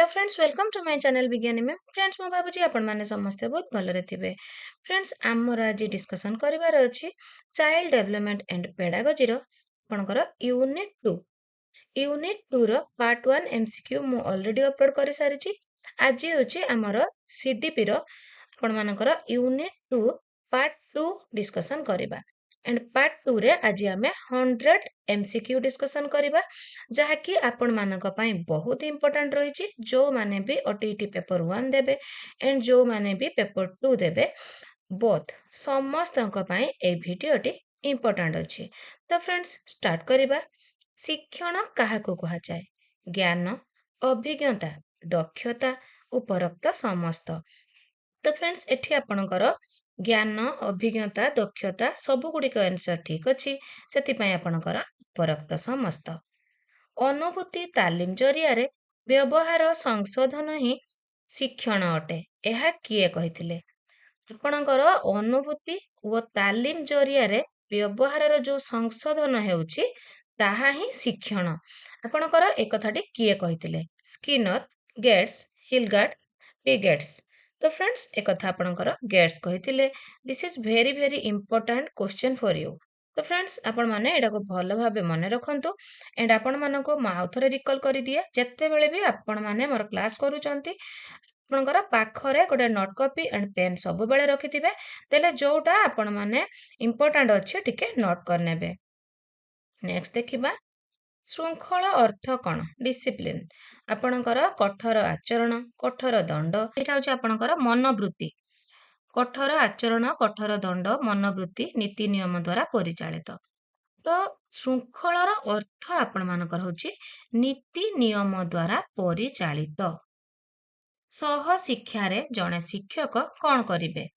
Friends welcome to my channel विज्ञानी ma'am friends मु भाबुची आपण माने समस्ते बहुत भलरे थिबे फ्रेंड्स आमर आज डिस्कशन करिवार अछि चाइल्ड डेवलपमेंट एंड पेडागोजी रो आपनकर यूनिट 2 रो पार्ट 1 एमसीक्यू मु ऑलरेडी अपलोड करि सारिची आज होची आमर सीडीपी रो आपण मानकर यूनिट 2 पार्ट 2 डिस्कशन करिबा एंड पार्ट 2 रे आज आमे 100 एमसीक्यू डिस्कशन करिबा जहा कि आपण मानक पई बहुत इंपोर्टेंट रही जो माने भी ओटीटी पेपर 1 देबे एंड जो माने भी पेपर 2 देबे बोथ समस्त पई ए वीडियोटी इंपोर्टेंट अछि। तो फ्रेंड्स स्टार्ट करिबा। शिक्षण काहाको कहा जाए? ज्ञान, अभिज्ञता, दक्षता, उपरोक्त समस्त। तो फ्रेंड्स एठी आपणकर ज्ञान, अभिज्ञता, दक्षता सबु गुडी को आंसर ठीक अछि सेति पई आपणकर उपरोक्त समस्त। अनुभूति तालीम जरिया रे व्यवहार संशोधन ही शिक्षण अटे एहा किए कहिथिले? आपणकर अनुभूति व तालीम जरिया रे व्यवहार जो संशोधन हेउछि ताहा ही शिक्षण। आपणकर एक कथाटी किए कहिथिले? Skinner, gets, हिलगार्ड, पिगेट्स। तो फ्रेंड्स एक कथा आपणकर गेट्स कहिथिले। This is very very important question for you. तो फ्रेंड्स आपण माने एटा को भलो भाबे मने रखंतु एंड आपण मानको माउथरे रिकॉल करि दिए जत्ते बेले भी आपण माने मोर क्लास करूचंती आपणकर पाखरे गोटे नोट कॉपी एंड पेन सब बेले रखिथिबे देले जोटा आपण माने इंपोर्टेंट अछि टिके नोट कर नेबे। नेक्स्ट देखिबा श्रृंखल अर्थ कौन? डिसिप्लिन। आपणकर कठोर आचरण, कठोर दंड एटा होछि आपणकर मनोवृत्ति। कठोर आचरण, कठोर दंड, मनोवृत्ति नीति नियम द्वारा परिचालित। तो श्रृंखलार अर्थ आपण मानकर होछि नीति नियम द्वारा परिचालित। सह शिक्षा रे जणे शिक्षक कोन करिवे?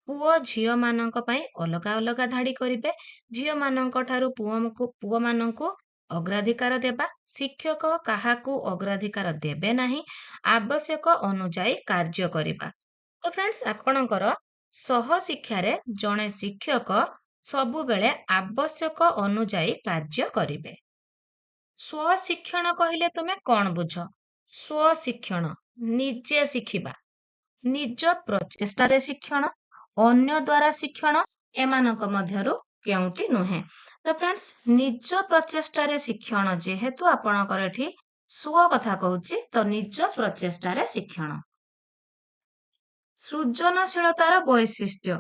पुओ झियो मानक पई अलगा अलगा धाडी करिवे। झियो मानक ठारू पुओ मानकु अग्राधिकार देबा। शिक्षक काहाकू अग्राधिकार देबे नाही। आवश्यक अनुଯାयी कार्य करिबा। तो फ्रेंड्स आपणकर सह शिक्षा रे जणे शिक्षक सबु बेले आवश्यक अनुଯାयी कार्य करिवे। स्व शिक्षण कहिले तुमे कोन बुझ? स्व शिक्षण निजे शिखिबा, निज प्रचेष्टा रे शिक्षण, अन्य द्वारा शिक्षण एमानक मध्यरु केउटी नुहे। तो फ्रेंड्स निज प्रचेष्टा रे शिक्षण जेहेतु आपणकर एठी स्व कथा कहूची तो निज प्रचेष्टा रे शिक्षण। सृजनशीलतार वैशिष्ट्य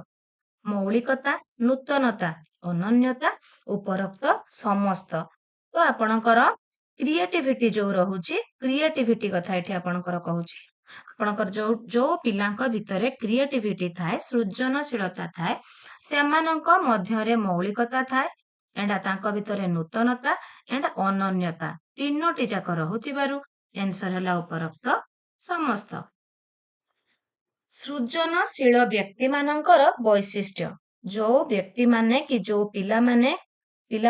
मौलिकता, नूतनता, अनन्यता, उपरोक्त समस्त। तो आपणकर क्रिएटिविटी जो रहुची क्रिएटिविटी कथा एठी आपणकर कहूची आपणकर जो जो पिलांक भितरे क्रिएटिविटी थाए सृजनशीलता थाए सेमानंक मध्यरे मौलिकता थाए एंड तांक भितरे नूतनता एंड अनन्यता तीनोटी जाक रहुथिबारु आंसर हला उपरोक्त समस्त। सृजनशील व्यक्ति मानकर वैशिष्ट्य जो व्यक्ति माने कि जो पिला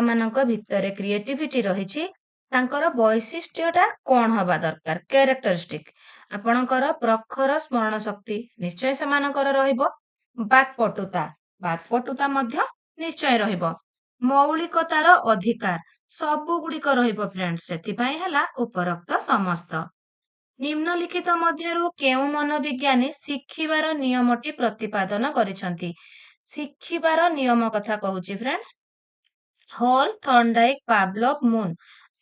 मानक भितरे क्रिएटिविटी रहिछि तांकर वैशिष्ट्यटा कोन हबा दरकार? कैरेक्टरिस्टिक। आपणकर प्रखर स्मरण शक्ति निश्चय सेमानकर रहिबो। बाकपटुता मध्य निश्चय रहिबो। मौलिकतार अधिकार सबु गुडिक रहिबो फ्रेंड्स सेति पई हला उपरोक्त समस्त। निम्नलिखित मध्यरु केउ मनोविज्ञानी शिखिबार नियमटी प्रतिपादन करिसंती? शिखिबार नियम कथा कहूची friends Hull, Thorndike, Pavlov, Munn.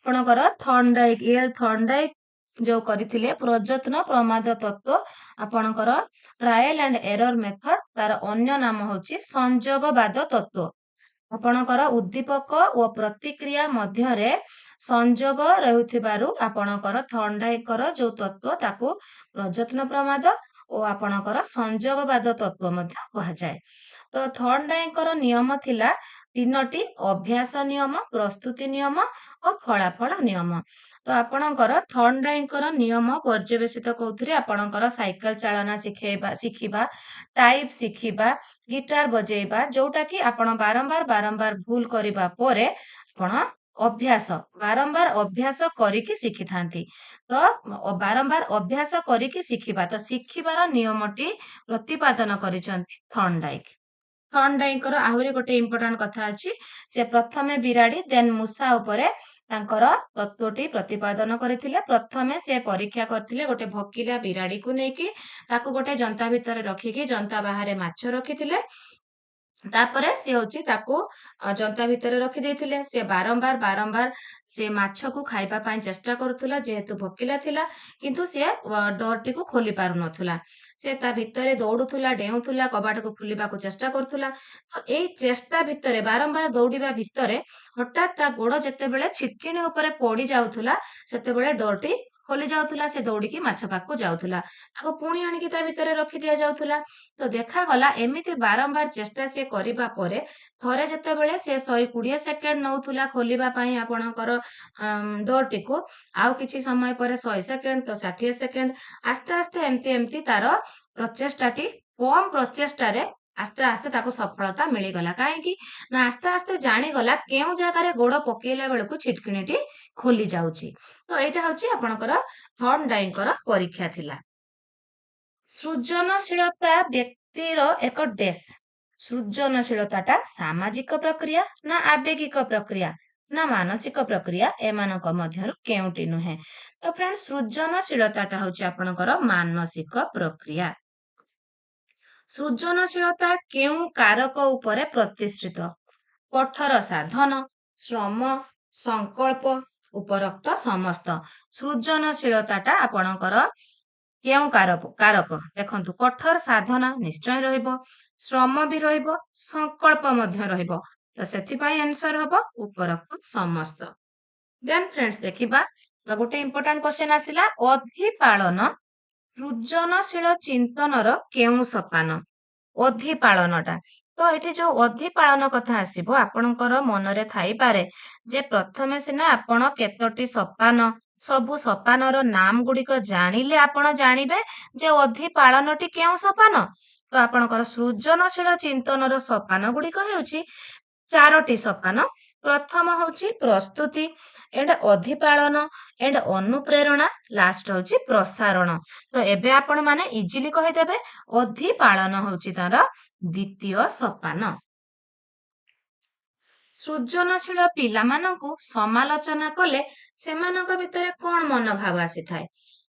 आपणकर थॉर्नडाइक जो करिथिले प्रयत्न प्रमाद तत्व आपणकर ट्रायल एंड एरर मेथड तार अन्य नाम होची संयोगवाद तत्व। आपणकर उद्दीपक और प्रतिक्रिया मध्यरे संयोग रहुथिबारु आपणकर थॉर्नडाइकर जो तत्व ताकू प्रयत्न प्रमाद और आपणकर संयोगवाद तत्व मध्य कहा जाए। तो थॉर्नडाइकर नियम थिला तीनोटी अभ्यास नियम, प्रस्तुति नियम और फलाफल नियम। तो आपणकर थॉर्नडाइकर नियम पर्यवेसित कौथिरे आपणकर साइकिल चालना शिखिबा, टाइप शिखिबा, गिटार बजेइबा जोटा कि आपण बारंबार भूल करिबा परे आपण बारंबार अभ्यास करिकी शिखिथांती। तो बारंबार अभ्यास करिकी शिखिबा तो शिखिबार नियमटी प्रतिपादन करिसंती थॉर्नडाइक। ଥର୍ନଡାଇଙ୍କର ଆହୁରି ଗୋଟେ ଇମ୍ପୋର୍ଟାଣ୍ଟ କଥା ଅଛି। ସେ ପ୍ରଥମେ ବିରାଡି ଦେନ୍ ମୂଷା ଉପରେ ତାଙ୍କର ତତ୍ତ୍ୱଟି ପ୍ରତିପାଦନ କରିଥିଲେ। ପ୍ରଥମେ ସେ ପରୀକ୍ଷା କରିଥିଲେ ଗୋଟେ ଭୋକିଲା ବିରାଡିକୁ ନେଇକି, ତାକୁ ଗୋଟେ ଜନ୍ତା ଭିତରେ ରଖିକି ଜନ୍ତା ବାହାରେ ମାଛ ରଖିଥିଲେ। ତାପରେ ସେ ହଉଛି ତାକୁ ଜନ୍ତା ଭିତରେ ରଖିଦେଇଥିଲେ। ସେ ବାରମ୍ବାର ସେ ମାଛକୁ ଖାଇବା ପାଇଁ ଚେଷ୍ଟା କରୁଥିଲା, ଯେହେତୁ ଭୋକିଲା ଥିଲା, କିନ୍ତୁ ସେ ଡୋରଟିକୁ ଖୋଲି ପାରୁନଥିଲା। ସେ ତା ଭିତରେ ଦୌଡୁଥିଲା, ଡେଉଁଥିଲା, କବାଟକୁ ଖୋଲିବାକୁ ଚେଷ୍ଟା କରୁଥିଲା। ତ ଏଇ ଚେଷ୍ଟା ଭିତରେ, ବାରମ୍ବାର ଦୌଡିବା ଭିତରେ ହଠାତ୍ ତା ଗୋଡ ଯେତେବେଳେ ଛିଟକିଣି ଉପରେ ପଡି ଯାଉଥିଲା, ସେତେବେଳେ ଡୋରଟି ଖୋଲି ଯାଉଥିଲା। ସେ ଦୌଡିକି ମାଛ ପାଖକୁ ଯାଉଥିଲା, ତାକୁ ପୁଣି ଆଣିକି ତା ଭିତରେ ରଖି ଦିଆଯାଉଥିଲା। ତ ଦେଖାଗଲା ଏମିତି ବାରମ୍ବାର ଚେଷ୍ଟା ସେ କରିବା ପରେ ଥରେ ଯେତେବେଳେ ସେ 120 ସେକେଣ୍ଡ ନଉଥିଲା ଖୋଲିବା ପାଇଁ ଆପଣଙ୍କର ଡୋରଟିକୁ, ଆଉ କିଛି ସମୟ ପରେ 100 ସେକେଣ୍ଡ, ତ 60 ସେକେଣ୍ଡ, ଆସ୍ତେ ଆସ୍ତେ ଏମିତି ତାର ପ୍ରଚେଷ୍ଟାଟି, କମ ପ୍ରଚେଷ୍ଟାରେ ଆସ୍ତେ ଆସ୍ତେ ତାକୁ ସଫଳତା ମିଳିଗଲା। କାହିଁକି ନା ଆସ୍ତେ ଆସ୍ତେ ଜାଣିଗଲା କେଉଁ ଜାଗାରେ ଗୋଡ ପକେଇଲା ବେଳକୁ ଛିଟକିଣିଟି ଖୋଲି ଯାଉଛି। ତ ଏଇଟା ହଉଛି ଆପଣଙ୍କର ଥର୍ନଡାଇଙ୍କର ପରୀକ୍ଷା ଥିଲା। ସୃଜନଶୀଳତା ବ୍ୟକ୍ତିର ଏକ ଡେସ୍। ସୃଜନଶୀଳତାଟା ସାମାଜିକ ପ୍ରକ୍ରିୟା ନା ଆବେଗିକ ପ୍ରକ୍ରିୟା ନା ମାନସିକ ପ୍ରକ୍ରିୟା, ଏମାନଙ୍କ ମଧ୍ୟରୁ କେଉଁଟି ନୁହେଁ? ତ ଫ୍ରେଣ୍ଡ, ସୃଜନଶୀଳତାଟା ହଉଛି ଆପଣଙ୍କର ମାନସିକ ପ୍ରକ୍ରିୟା। ସୃଜନଶୀଳତା କେଉଁ କାରକ ଉପରେ ପ୍ରତିଷ୍ଠିତ? କଠୋର ସାଧନ, ଶ୍ରମ, ସଂକଳ୍ପ, ଉପରୋକ୍ତ ସମସ୍ତ। ସୃଜନଶୀଳତାଟା ଆପଣଙ୍କର କେଉଁ କାରକ? ଦେଖନ୍ତୁ, କଠୋର ସାଧନା ନିଶ୍ଚୟ ରହିବ, ଶ୍ରମ ବି ରହିବ, ସଂକଳ୍ପ ମଧ୍ୟ ରହିବ। ତ ସେଥିପାଇଁ ଆନ୍ସର ହବ ଉପରୋକ୍ତ ସମସ୍ତ। ଦେନ୍ ଫ୍ରେଣ୍ଡସ୍, ଦେଖିବା ଗୋଟେ ଇମ୍ପୋର୍ଟାଣ୍ଟ କ୍ୱେଶ୍ଚନ ଆସିଲା, ଅଧିପାଳନ ସୃଜନଶୀଳ ଚିନ୍ତନର କେଉଁ ସୋପାନ? ଅଧିପାଳନଟା, ତ ଏଠି ଯୋଉ ଅଧିପାଳନ କଥା ଆସିବ, ଆପଣଙ୍କର ମନରେ ଥାଇପାରେ ଯେ ପ୍ରଥମେ ସିନା ଆପଣ କେତୋଟି ସୋପାନ, ସବୁ ସୋପାନର ନାମ ଗୁଡିକ ଜାଣିଲେ ଆପଣ ଜାଣିବେ ଯେ ଅଧିପାଳନଟି କେଉଁ ସୋପାନ। ତ ଆପଣଙ୍କର ସୃଜନଶୀଳ ଚିନ୍ତନର ସୋପାନ ଗୁଡିକ ହେଉଛି 4ଟି ସୋପାନ। ପ୍ରଥମ ହଉଛି ପ୍ରସ୍ତୁତି, ଏଣ୍ଡ ଅଧିପାଳନ, ଏଣ୍ଡ ଅନୁପ୍ରେରଣା, ଲାଷ୍ଟ ହଉଛି ପ୍ରସାରଣ। ତ ଏବେ ଆପଣ ମାନେ ଇଜିଲି କହିଦେବେ ଅଧିପାଳନ ହଉଛି ତାର ଦ୍ୱିତୀୟ ସୋପାନ। ସୃଜନଶୀଳ ପିଲାମାନଙ୍କୁ ସମାଲୋଚନା କଲେ ସେମାନଙ୍କ ଭିତରେ କଣ ମନୋଭାବ ଆସିଥାଏ?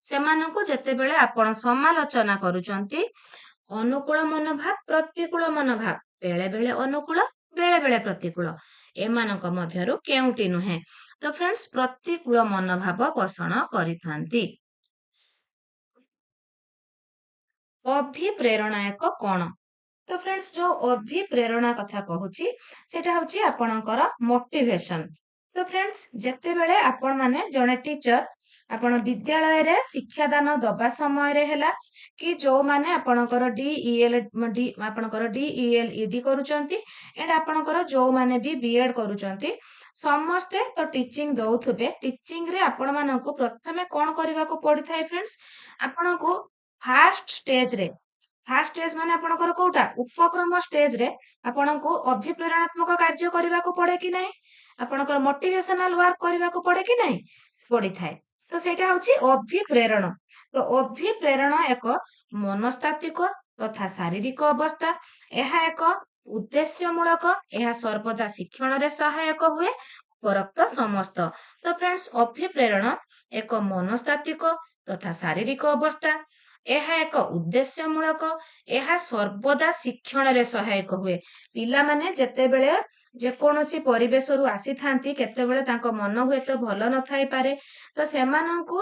ସେମାନଙ୍କୁ ଯେତେବେଳେ ଆପଣ ସମାଲୋଚନା କରୁଛନ୍ତି, ଅନୁକୂଳ ମନୋଭାବ, ପ୍ରତିକୂଳ ମନୋଭାବ, ବେଳେ ବେଳେ ଅନୁକୂଳ, ବେଳେ ବେଳେ ପ୍ରତିକୂଳ, ଏମାନଙ୍କ ମଧ୍ୟରୁ କେଉଁଟି ନୁହେଁ? ତ ଫ୍ରେଣ୍ଡସ୍, ପ୍ରତିକୂଳ ମନୋଭାବ ପୋଷଣ କରିଥାନ୍ତି। ଅଭିପ୍ରେରଣା ଏକ କଣ? ତ ଫ୍ରେଣ୍ଡସ୍, ଯୋଉ ଅଭିପ୍ରେରଣା କଥା କହୁଛି, ସେଟା ହଉଛି ଆପଣଙ୍କର ମୋଟିଭେସନ। ତ ଫ୍ରେଣ୍ଡସ୍, ଯେତେବେଳେ ଆପଣ ମାନେ ଜଣେ ଟିଚର, ଆପଣ ବିଦ୍ୟାଳୟରେ ଶିକ୍ଷାଦାନ ଦବା ସମୟରେ ହେଲା କି ଯୋଉମାନେ ଆପଣଙ୍କର DELED କରୁଛନ୍ତି, ଏଣ୍ଡ ଆପଣଙ୍କର ଯୋଉମାନେ ବି BEd କରୁଛନ୍ତି, ସମସ୍ତେ ତ ଟିଚିଂ ଦଉଥିବେ। ଟିଚିଂ ରେ ଆପଣ ମାନଙ୍କୁ ପ୍ରଥମେ କଣ କରିବାକୁ ପଡିଥାଏ ଫ୍ରେଣ୍ଡସ୍? ଆପଣଙ୍କୁ ଫାଷ୍ଟ ଷ୍ଟେଜ ମାନେ ଆପଣଙ୍କର କୋଉଟା? ଉପକ୍ରମ ଷ୍ଟେଜରେ ଆପଣଙ୍କୁ ଅଭିପ୍ରେରଣାତ୍ମକ କାର୍ଯ୍ୟ କରିବାକୁ ପଡେ କି ନାହିଁ? ଆପଣଙ୍କର ମୋଟିଭେସନାଲ ୱାର୍କ କରିବାକୁ ପଡେ କି ନାହିଁ? ପଡିଥାଏ। ତ ସେଇଟା ହଉଛି ଅଭିପ୍ରେରଣ। ତ ଅଭିପ୍ରେରଣ ଏକ ମନସ୍ତାତ୍ତ୍ୱିକ ତଥା ଶାରୀରିକ ଅବସ୍ଥା। ଏହା ଏକ ଉଦ୍ଦେଶ୍ୟମୂଳକ, ଏହା ସର୍ବଦା ଶିକ୍ଷଣରେ ସହାୟକ ହୁଏ, ଉପରୋକ୍ତ ସମସ୍ତ। ତ ଫ୍ରେଣ୍ଡସ୍, ଅଭିପ୍ରେରଣ ଏକ ମନସ୍ତାତ୍ତ୍ୱିକ ତଥା ଶାରୀରିକ ଅବସ୍ଥା, ଏହା ଏକ ଉଦ୍ଦେଶ୍ୟମୂଳକ, ଏହା ସର୍ବଦା ଶିକ୍ଷଣରେ ସହାୟକ ହୁଏ। ପିଲାମାନେ ଯେତେବେଳେ ଯେକୌଣସି ପରିବେଶରୁ ଆସିଥାନ୍ତି, କେତେବେଳେ ତାଙ୍କ ମନ ହୁଏତ ଭଲ ନଥାଇପାରେ, ତ ସେମାନଙ୍କୁ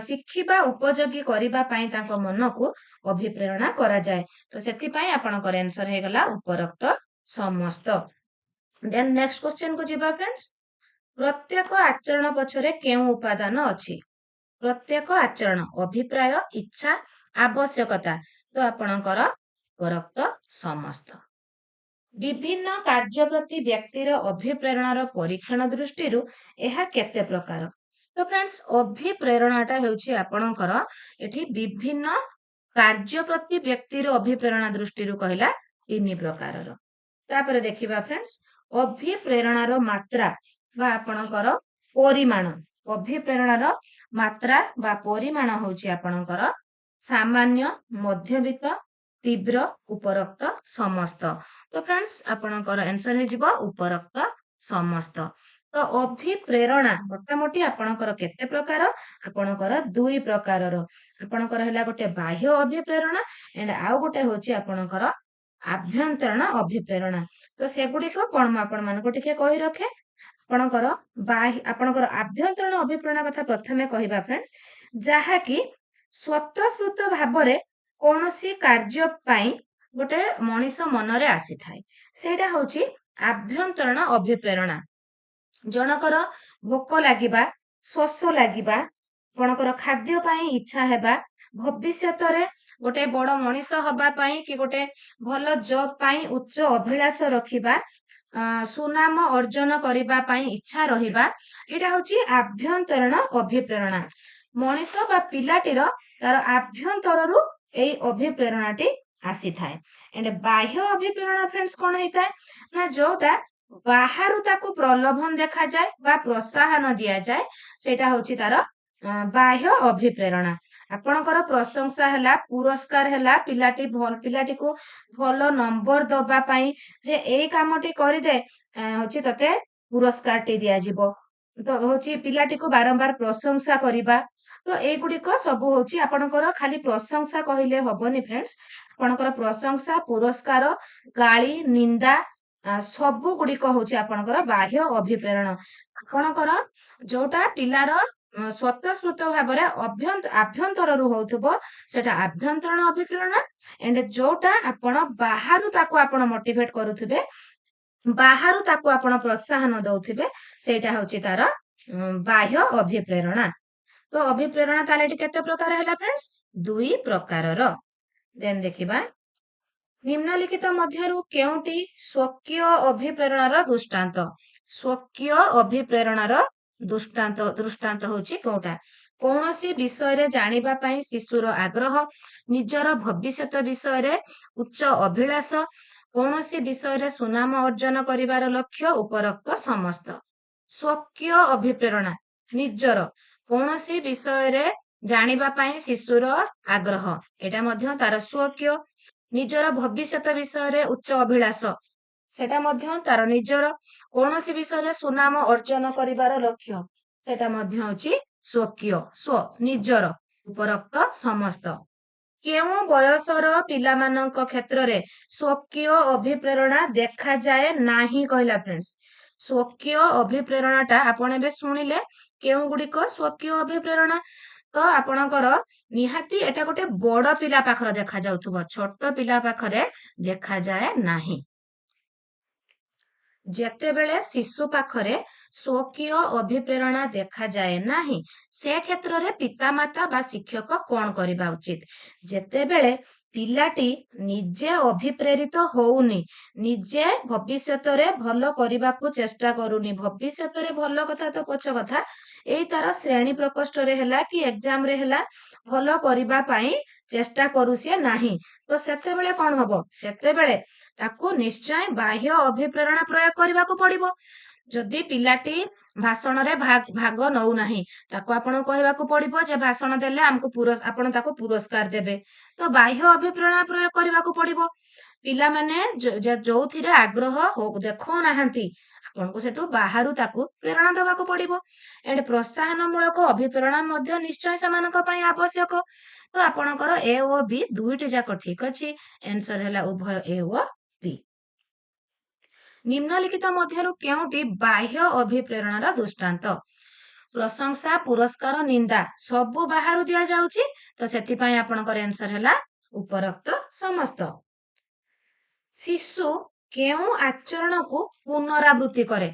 ଶିଖିବା ଉପଯୋଗୀ କରିବା ପାଇଁ ତାଙ୍କ ମନକୁ ଅଭିପ୍ରେରଣା କରାଯାଏ। ତ ସେଥିପାଇଁ ଆପଣଙ୍କର ଆନ୍ସର ହେଇଗଲା ଉପରୋକ୍ତ ସମସ୍ତ। ଦେନ୍ ନେକ୍ସଟ କ୍ୱେଶ୍ଚନ କୁ ଯିବା ଫ୍ରେଣ୍ଡସ୍। ପ୍ରତ୍ୟେକ ଆଚରଣ ପଛରେ କେଉଁ ଉପାଦାନ ଅଛି? ପ୍ରତ୍ୟେକ ଆଚରଣ, ଅଭିପ୍ରାୟ, ଇଚ୍ଛା, ଆବଶ୍ୟକତା। ତ ଆପଣଙ୍କର ଉପରୋକ୍ତ ସମସ୍ତ। ବିଭିନ୍ନ କାର୍ଯ୍ୟ ପ୍ରତି ବ୍ୟକ୍ତିର ଅଭିପ୍ରେରଣାର ପରୀକ୍ଷଣ ଦୃଷ୍ଟିରୁ ଏହା କେତେ ପ୍ରକାର? ତ ଫ୍ରେଣ୍ଡସ୍, ଅଭିପ୍ରେରଣାଟା ହେଉଛି ଆପଣଙ୍କର ଏଠି ବିଭିନ୍ନ କାର୍ଯ୍ୟ ପ୍ରତି ବ୍ୟକ୍ତିର ଅଭିପ୍ରେରଣା ଦୃଷ୍ଟିରୁ କହିଲା 3 ପ୍ରକାରର। ତାପରେ ଦେଖିବା ଫ୍ରେଣ୍ଡସ୍, ଅଭିପ୍ରେରଣାର ମାତ୍ରା ବା ଆପଣଙ୍କର ପରିମାଣ। ଅଭିପ୍ରେରଣାର ମାତ୍ରା ବା ପରିମାଣ ହଉଛି ଆପଣଙ୍କର ସାମାନ୍ୟ, ମଧ୍ୟବିତ୍ତ, तीव्र उपरोक्त समस्त। तो फ्रेंड्स आपणकर आंसर हो उपरोक्त समस्त। तो अभिप्रेरणा मोटामोटी आपणकर केते प्रकार आपणकर दुई प्रकारर आपणकर हैला गोटे बाह्य अभिप्रेरणा एंड आउ गोटे होची आपणकर आभ्यंतरण अभिप्रेरणा। तो सेगुड़िक कौन मैं आपण मानको टिके कहि रखे आपणकर बाह्य आपणकर आभ्यंतरण अभिप्रेरणा कथा प्रथमे कहिबा फ्रेंड्स जहा कि स्वतःस्फूर्त भाबरे कौनसी कार्य पाई गोटे मनीष मनरे आसी थाए सेटा होची आभ्यंतरण अभिप्रेरणा। जनकर भोक लागिबा शोष लागिबा आपणकर खाद्य पाई इच्छा हेबा भविष्यत रे गोटे बड़ मनीष हबा पाई कि गोटे भल जॉब पाई उच्च अभिलाष रखिबा सुनाम अर्जन करिबा पाई इच्छा रहिबा एटा होची आभ्यंतरण अभिप्रेरणा। मनीष बा पिलाटीर तार आभ्यंतररू एई अभिप्रेरणाटी आसी थाए। एंड बाह्य अभिप्रेरणा फ्रेंड्स कोन हेताए ना जोटा बाहरु ताकू प्रलोभन देखा जाए बा प्रोत्साहन दिया जाए सेटा होची तार बाह्य अभिप्रेरणा। आपणकर प्रशंसा हैला पुरस्कार हैला पिलाटी को भल नंबर दबा पाई जे एई कामटी करिदे होची तते पुरस्कार टी दिया जिवो तो होची पिलाटी को बारंबार प्रशंसा करिबा। तो एई गुडिक सब होची आपणकर खाली प्रशंसा कहिले हबनी फ्रेंड्स आपणकर प्रशंसा पुरस्कार गाली निंदा सबु गुडिक होची आपणकर बाह्य अभिप्रेरणा। आपणकर जोटा पिलार स्वतःस्फूर्त भाବରେ आभ्यंतरରୁ होउथबो सेटा आभ्यंतरण अभिप्रेरणा एंड जोटा आपण बाहरु ताको आपण मोटिवेट करूथिबे बाहरु ताको आपण प्रोत्साहन दउथिबे सेटा होची तार बाह्य अभिप्रेरणा। तो अभिप्रेरणा ताले केते प्रकार हैला फ्रेंड्स दुई प्रकारर। देन देखिबा निम्नलिखित मध्यरु केउटी स्वकीय अभिप्रेरणार दृष्टांत स्वकीय अभिप्रेरणार दृष्टांत होची कोटा कौनसी विषय रे जानिबा पई शिशुर आग्रह निजर भविष्यत विषय रे उच्च अभिलाष कौनसी विषय रे सुनाम अर्जन करिवार लक्ष्य उपरोक्त समस्त। स्वकीय अभिप्रेरणा निजर कौनसी विषय रे जानिबा पई शिशुर आग्रह एटा मध्य तार स्वकीय निजर भविष्यत विषय रे उच्च अभिलाष सेटा मध्य तार निजर कौनसी विषय रे सुनाम अर्जन करिवार लक्ष्य सेटा मध्य होची स्वकीय स्व निजर उपरोक्त समस्त। केउ बयसर पिलामानंक क्षेत्र रे स्वकीय अभिप्रेरणा देखा जाए नाही कहला फ्रेंड्स। स्वकीय अभिप्रेरणाटा आपण एबे सुनिले केउ गुडिक स्वकीय अभिप्रेरणा तो आपणकर निहाती एटा गोटे बड़ पिला पाखर देखा जाउथबो छोट पिला पाखरे देखा जाए नाही। जेते बेले शिशु पाखरे स्वकीय अभिप्रेरणा देखा जाए नाही से क्षेत्र रे पितामाता बा शिक्षक कोन करिबा उचित जेते बेले पिलाटी निजे अभिप्रेरित होउनी निजे भविष्यत रे भलो करिबाकू चेष्टा करूनी भविष्यत रे भलो कथा तो पछ कथा एई तार श्रेणी प्रकोष्ठ रे हैला कि एग्जाम रे हैला भलो करिबा पाई चेष्टा करूसिए नाही तो सेते बेले कोन हबो सेते बेले ताकू निश्चय बाह्य अभिप्रेरणा प्रयोग करबाकू पड़िबो। जदि पिलाटी भाषण रे भाग नौ नाही ताको आपण कहबाकू पड़िबो जे भाषण देले हमको आपण ताको पुरस्कार देबे तो बाह्य अभिप्रेरणा प्रयोग करबाकू पड़िबो। पिला माने जोथिरे आग्रह हो देखौ नाहंती आपनको सेटू बाहरु ताकू प्रेरणा देबाकू पड़िबो एंड प्रोत्साहन मूलक अभिप्रेरणा मध्य निश्चय समानक पई आवश्यक। तो आपणकर ए ओ बी दुईटी जाक ठीक अछि आंसर हैला उभय ए ओ बी। निम्नलिखित मध्यरु केउटी बाह्य अभिप्रेरणार दृष्टांत प्रशंसा पुरस्कार निंदा सबु बाहरु दिया जाउची तो सेति पई आपणकर आंसर हैला उपरोक्त समस्त। शिशु केउ आचरण को पुनरावृत्ति करे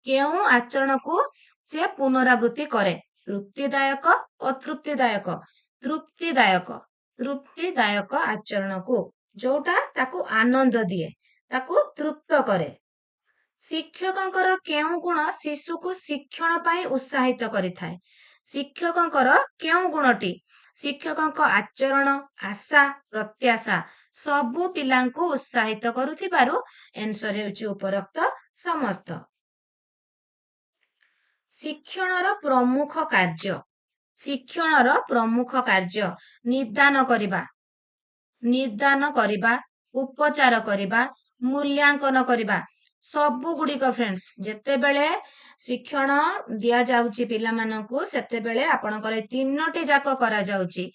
केउ आचरण को से पुनरावृत्ति करे तृप्तिदायक अतृप्तिदायक तृप्तिदायक तृप्तिदायक आचरण को जोटा ताकू आनंद दिए ताकू तृप्त करे। शिक्षकंकर केउ गुण शिशु को शिक्षण पाई उत्साहित करिथाए शिक्षकंकर केउ गुणटी शिक्षकंक आचरण आशा प्रत्याशा सबु पिलांको उत्साहित करुथिबारु आंसर हेउची उपरोक्त समस्त। शिक्षणर प्रमुख कार्य निदान करिबा निदान करिबा उपचार करिबा मूल्यांकन करिबा सबु गुड़िक फ्रेंड्स जेते बेले शिक्षण दिया जाउची पिला मानकू सेते बेले आपणकर तीनोटी जाक करा जाउची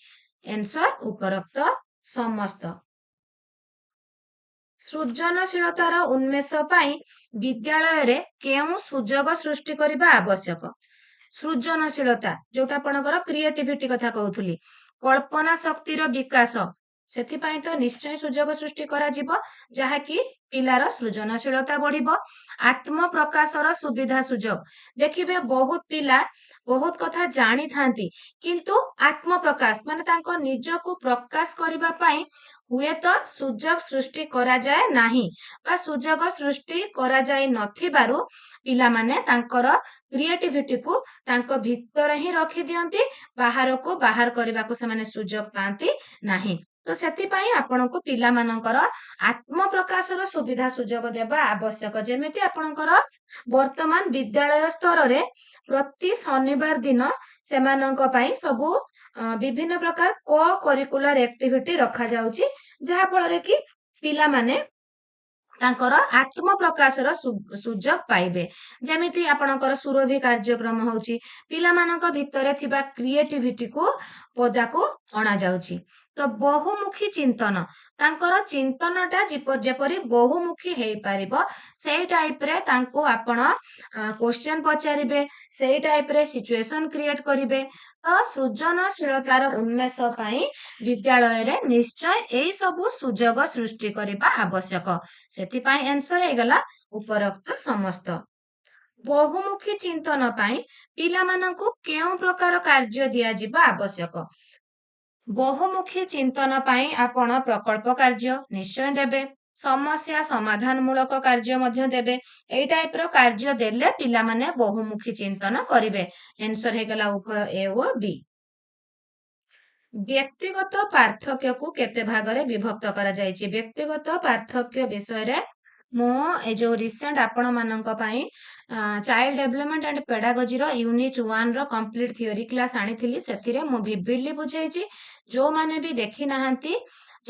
आंसर उपरोक्त समस्त सृजनशीलतार उन्मेष पाई विद्यालय रे केउ सुजोग सृष्टि करिबा आवश्यक सृजनशीलता जोटा आपणकर क्रिएटिविटी कथा कहउथुली कल्पना शक्तिर विकास ସେଥିପାଇଁ ତ ନିଶ୍ଚୟ ସୁଯୋଗ ସୃଷ୍ଟି କରାଯିବ ଯାହାକି ପିଲାର ସୃଜନଶୀଳତା ବଢିବ ଆତ୍ମ ପ୍ରକାଶର ସୁବିଧା ସୁଯୋଗ ଦେଖିବେ ବହୁତ ପିଲା ବହୁତ କଥା ଜାଣିଥାନ୍ତି କିନ୍ତୁ ଆତ୍ମ ପ୍ରକାଶ ମାନେ ତାଙ୍କ ନିଜକୁ ପ୍ରକାଶ କରିବା ପାଇଁ ହୁଏତ ସୁଯୋଗ ସୃଷ୍ଟି କରାଯାଏ ନାହିଁ ବା ସୁଯୋଗ ସୃଷ୍ଟି କରାଯାଇ ନଥିବାରୁ ପିଲାମାନେ ତାଙ୍କର କ୍ରିଏଟିଭିଟିକୁ ତାଙ୍କ ଭିତରେ ହିଁ ରଖିଦିଅନ୍ତି ବାହାରକୁ ବାହାର କରିବାକୁ ସେମାନେ ସୁଯୋଗ ପାଆନ୍ତି ନାହିଁ ତ ସେଥିପାଇଁ ଆପଣଙ୍କୁ ପିଲାମାନଙ୍କର ଆତ୍ମ ପ୍ରକାଶର ସୁବିଧା ସୁଯୋଗ ଦେବା ଆବଶ୍ୟକ ଯେମିତି ଆପଣଙ୍କର ବର୍ତ୍ତମାନ ବିଦ୍ୟାଳୟ ସ୍ତରରେ ପ୍ରତି ଶନିବାର ଦିନ ସେମାନଙ୍କ ପାଇଁ ସବୁ ବିଭିନ୍ନ ପ୍ରକାର କୋ କରିକୁଲାର ଆକ୍ଟିଭିଟି ରଖାଯାଉଛି ଯାହା ଫଳରେ କି ପିଲାମାନେ ତାଙ୍କର ଆତ୍ମ ପ୍ରକାଶର ସୁଯୋଗ ପାଇବେ ଯେମିତି ଆପଣଙ୍କର ସୁରଭି କାର୍ଯ୍ୟକ୍ରମ ହଉଛି ପିଲାମାନଙ୍କ ଭିତରେ ଥିବା କ୍ରିଏଟିଭିଟିକୁ ପଦାକୁ ଅଣାଯାଉଛି ତ ବହୁମୁଖୀ ଚିନ୍ତନ ତାଙ୍କର ଚିନ୍ତନଟା ଯେପରି ବହୁମୁଖୀ ହେଇପାରିବ ସେଇ ଟାଇପରେ ତାଙ୍କୁ ଆପଣ କ୍ୱେଶ୍ଚନ ପଚାରିବେ ସେଇ ଟାଇପରେ ସିଚୁଏସନ କ୍ରିଏଟ କରିବେ ତ ସୃଜନଶୀଳତାର ଉନ୍ମେଷ ପାଇଁ ବିଦ୍ୟାଳୟରେ ନିଶ୍ଚୟ ଏଇ ସବୁ ସୁଯୋଗ ସୃଷ୍ଟି କରିବା ଆବଶ୍ୟକ ସେଥିପାଇଁ ଆନ୍ସର ହେଇଗଲା ଉପରୋକ୍ତ ସମସ୍ତ ବହୁମୁଖୀ ଚିନ୍ତନ ପାଇଁ ପିଲାମାନଙ୍କୁ କେଉଁ ପ୍ରକାର କାର୍ଯ୍ୟ ଦିଆଯିବା ଆବଶ୍ୟକ ବହୁମୁଖୀ ଚିନ୍ତନ ପାଇଁ ଆପଣ ପ୍ରକଳ୍ପ କାର୍ଯ୍ୟ ନିଶ୍ଚୟ ଦେବେ ସମସ୍ୟା ସମାଧାନ ମୂଳକ କାର୍ଯ୍ୟ ମଧ୍ୟ ଦେବେ ଏଇ ଟାଇପର କାର୍ଯ୍ୟ ଦେଲେ ପିଲାମାନେ ବହୁମୁଖୀ ଚିନ୍ତନ କରିବେ ଆନ୍ସର ହେଇଗଲା ଉଭୟ ଏ ଓ ବି ବ୍ୟକ୍ତିଗତ ପାର୍ଥକ୍ୟକୁ କେତେ ଭାଗରେ ବିଭକ୍ତ କରାଯାଇଛି ବ୍ୟକ୍ତିଗତ ପାର୍ଥକ୍ୟ ବିଷୟରେ ମୁଁ ଏ ଯୋଉ ରିସେଣ୍ଟ ଆପଣ ମାନଙ୍କ ପାଇଁ ଚାଇଲ୍ଡ ଡେଭଲପମେଣ୍ଟ ଆଣ୍ଡ ପେଡାଗୋଜିର ୟୁନିଟ୍ 1 ର କମ୍ପ୍ଲିଟ ଥିଓରି କ୍ଲାସ ଆଣିଥିଲି ସେଥିରେ ମୁଁ ଭିଭିଡଲି ବୁଝେଇଛି ଯୋଉମାନେ ବି ଦେଖି ନାହାନ୍ତି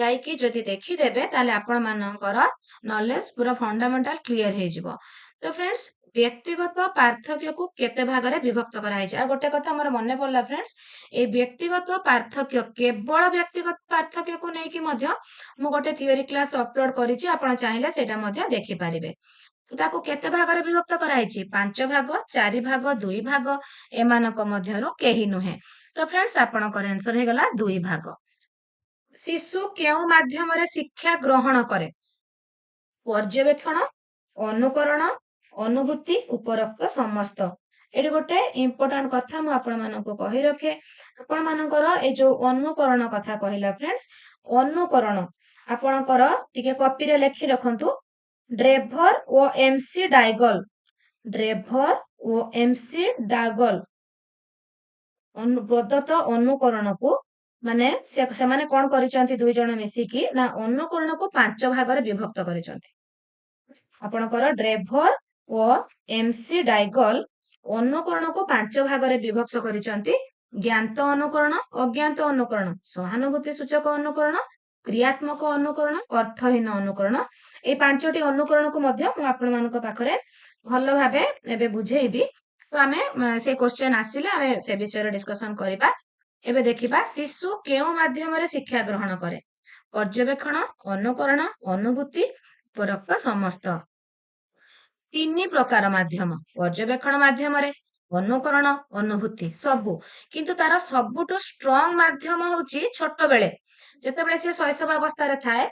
ଯାଇକି ଯଦି ଦେଖିଦେବେ ତାହେଲେ ଆପଣ ମାନଙ୍କର ନଲେଜ ପୁରା ଫଣ୍ଡାମେଣ୍ଟାଲ କ୍ଲିୟର ହେଇଯିବ ତ ଫ୍ରେଣ୍ଡସ୍ ବ୍ୟକ୍ତିଗତ ପାର୍ଥକ୍ୟକୁ କେତେ ଭାଗରେ ବିଭକ୍ତ କରାଯାଇଛି ଆଉ ଗୋଟେ କଥା ମୋର ମନେ ପଡିଲା ଫ୍ରେଣ୍ଡସ୍ এই ବ୍ୟକ୍ତିଗତ ପାର୍ଥକ୍ୟ କେବଳ ବ୍ୟକ୍ତିଗତ ପାର୍ଥକ୍ୟକୁ ନେଇକି ମଧ୍ୟ ମୁଁ ଗୋଟେ ଥିଓରି କ୍ଲାସ ଅପଲୋଡ କରିଛି ଆପଣ ଚାହିଁଲେ ସେଇଟା ମଧ୍ୟ ଦେଖିପାରିବେ ତାକୁ କେତେ ଭାଗରେ ବିଭକ୍ତ କରାଯାଇଛି 5 ଭାଗ 4 ଭାଗ 2 ଭାଗ ଏମାନଙ୍କ ମଧ୍ୟରୁ କେହି ନୁହେଁ ତ ଫ୍ରେଣ୍ଡସ୍ ଆପଣଙ୍କର ଆନ୍ସର ହେଇଗଲା 2 ଭାଗ ଶିଶୁ କେଉଁ ମାଧ୍ୟମରେ ଶିକ୍ଷା ଗ୍ରହଣ କରେ ପର୍ଯ୍ୟବେକ୍ଷଣ ଅନୁକରଣ ଅନୁଭୂତି ଉପରୋକ୍ତ ସମସ୍ତ ଏଠି ଗୋଟେ ଇମ୍ପୋର୍ଟାଣ୍ଟ କଥା ମୁଁ ଆପଣ ମାନଙ୍କୁ କହି ରଖେ ଆପଣ ମାନଙ୍କର ଏ ଯୋଉ ଅନୁକରଣ କଥା କହିଲା ଫ୍ରେଣ୍ଡସ୍ ଅନୁକରଣ ଆପଣଙ୍କର ଟିକେ କପିରେ ଲେଖି ରଖନ୍ତୁ ଡ୍ରେଭର ଓ ଏମସି ଡାଇଗଲ ଡ୍ରେଭର ଓ ଏମସି ଡାଗଲ ପ୍ରଦତ୍ତ ଅନୁକରଣକୁ ମାନେ ସେମାନେ କଣ କରିଛନ୍ତି ଦୁଇ ଜଣ ମିଶିକି ନା ଅନୁକରଣକୁ 5 ଭାଗରେ ବିଭକ୍ତ କରିଛନ୍ତି ଆପଣଙ୍କର ଡ୍ରେଭର ଓ ଏମସି ଡାଇଗଲ ଅନୁକରଣକୁ 5 ଭାଗରେ ବିଭକ୍ତ କରିଛନ୍ତି ଜ୍ଞାତ ଅନୁକରଣ ଅଜ୍ଞାତ ଅନୁକରଣ ସହାନୁଭୂତି ସୂଚକ ଅନୁକରଣ କ୍ରିୟାତ୍ମକ ଅନୁକରଣ ଅର୍ଥହୀନ ଅନୁକରଣ ଏଇ 5ଟି ଅନୁକରଣକୁ ମଧ୍ୟ ମୁଁ ଆପଣମାନଙ୍କ ପାଖରେ ଭଲ ଭାବେ ଏବେ ବୁଝେଇବି ତ ଆମେ ସେ କ୍ୱେଶ୍ଚନ ଆସିଲେ ଆମେ ସେ ବିଷୟରେ ଡିସ୍କସନ କରିବା ଏବେ ଦେଖିବା ଶିଶୁ କେଉଁ ମାଧ୍ୟମରେ ଶିକ୍ଷା ଗ୍ରହଣ କରେ ପର୍ଯ୍ୟବେକ୍ଷଣ ଅନୁକରଣ ଅନୁଭୂତି ଉପରୋକ୍ତ ସମସ୍ତ 3 ପ୍ରକାର ମାଧ୍ୟମ ପର୍ଯ୍ୟବେକ୍ଷଣ ମାଧ୍ୟମରେ ଅନୁକରଣ ଅନୁଭୂତି ସବୁ କିନ୍ତୁ ତାର ସବୁଠୁ ଷ୍ଟ୍ରଙ୍ଗ ମାଧ୍ୟମ ହଉଛି ଛୋଟ ବେଳେ ଯେତେବେଳେ ସେ ଶୈଶବ ଅବସ୍ଥାରେ ଥାଏ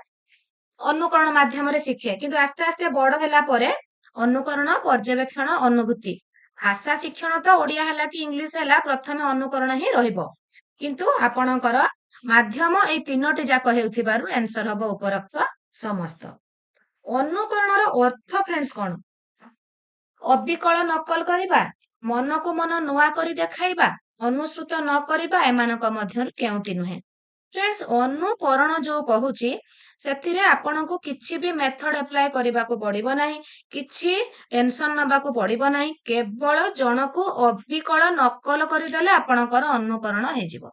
ଅନୁକରଣ ମାଧ୍ୟମରେ ଶିଖେ କିନ୍ତୁ ଆସ୍ତେ ଆସ୍ତେ ବଡ ହେଲା ପରେ ଅନୁକରଣ ପର୍ଯ୍ୟବେକ୍ଷଣ ଅନୁଭୂତି ଭାଷା ଶିକ୍ଷଣ ତ ଓଡିଆ ହେଲା କି ଇଂଲିଶ ହେଲା ପ୍ରଥମେ ଅନୁକରଣ ହିଁ ରହିବ କିନ୍ତୁ ଆପଣଙ୍କର ମାଧ୍ୟମ ଏଇ 3ଟି ଯାକ ହେଉଥିବାରୁ ଆନ୍ସର ହବ ଉପରୋକ୍ତ ସମସ୍ତ ଅନୁକରଣର ଅର୍ଥ ଫ୍ରେଣ୍ଡସ୍ କଣ ଅବିକଳ ନକଲ କରିବା ମନକୁ ମନ ନୂଆ କରି ଦେଖାଇବା ଅନୁସୃତ ନ କରିବା ଏମାନଙ୍କ ମଧ୍ୟରୁ କେଉଁଟି ନୁହେଁ ଫ୍ରେଣ୍ଡସ୍ ଅନୁକରଣ ଯୋଉ କହୁଛି ସେଥିରେ ଆପଣଙ୍କୁ କିଛି ବି ମେଥଡ ଆପ୍ଲାଏ କରିବାକୁ ପଡିବ ନାହିଁ କିଛି ଟେନସନ ନବାକୁ ପଡିବ ନାହିଁ କେବଳ ଜଣକୁ ଅବିକଳ ନକଲ କରିଦେଲେ ଆପଣଙ୍କର ଅନୁକରଣ ହେଇଯିବ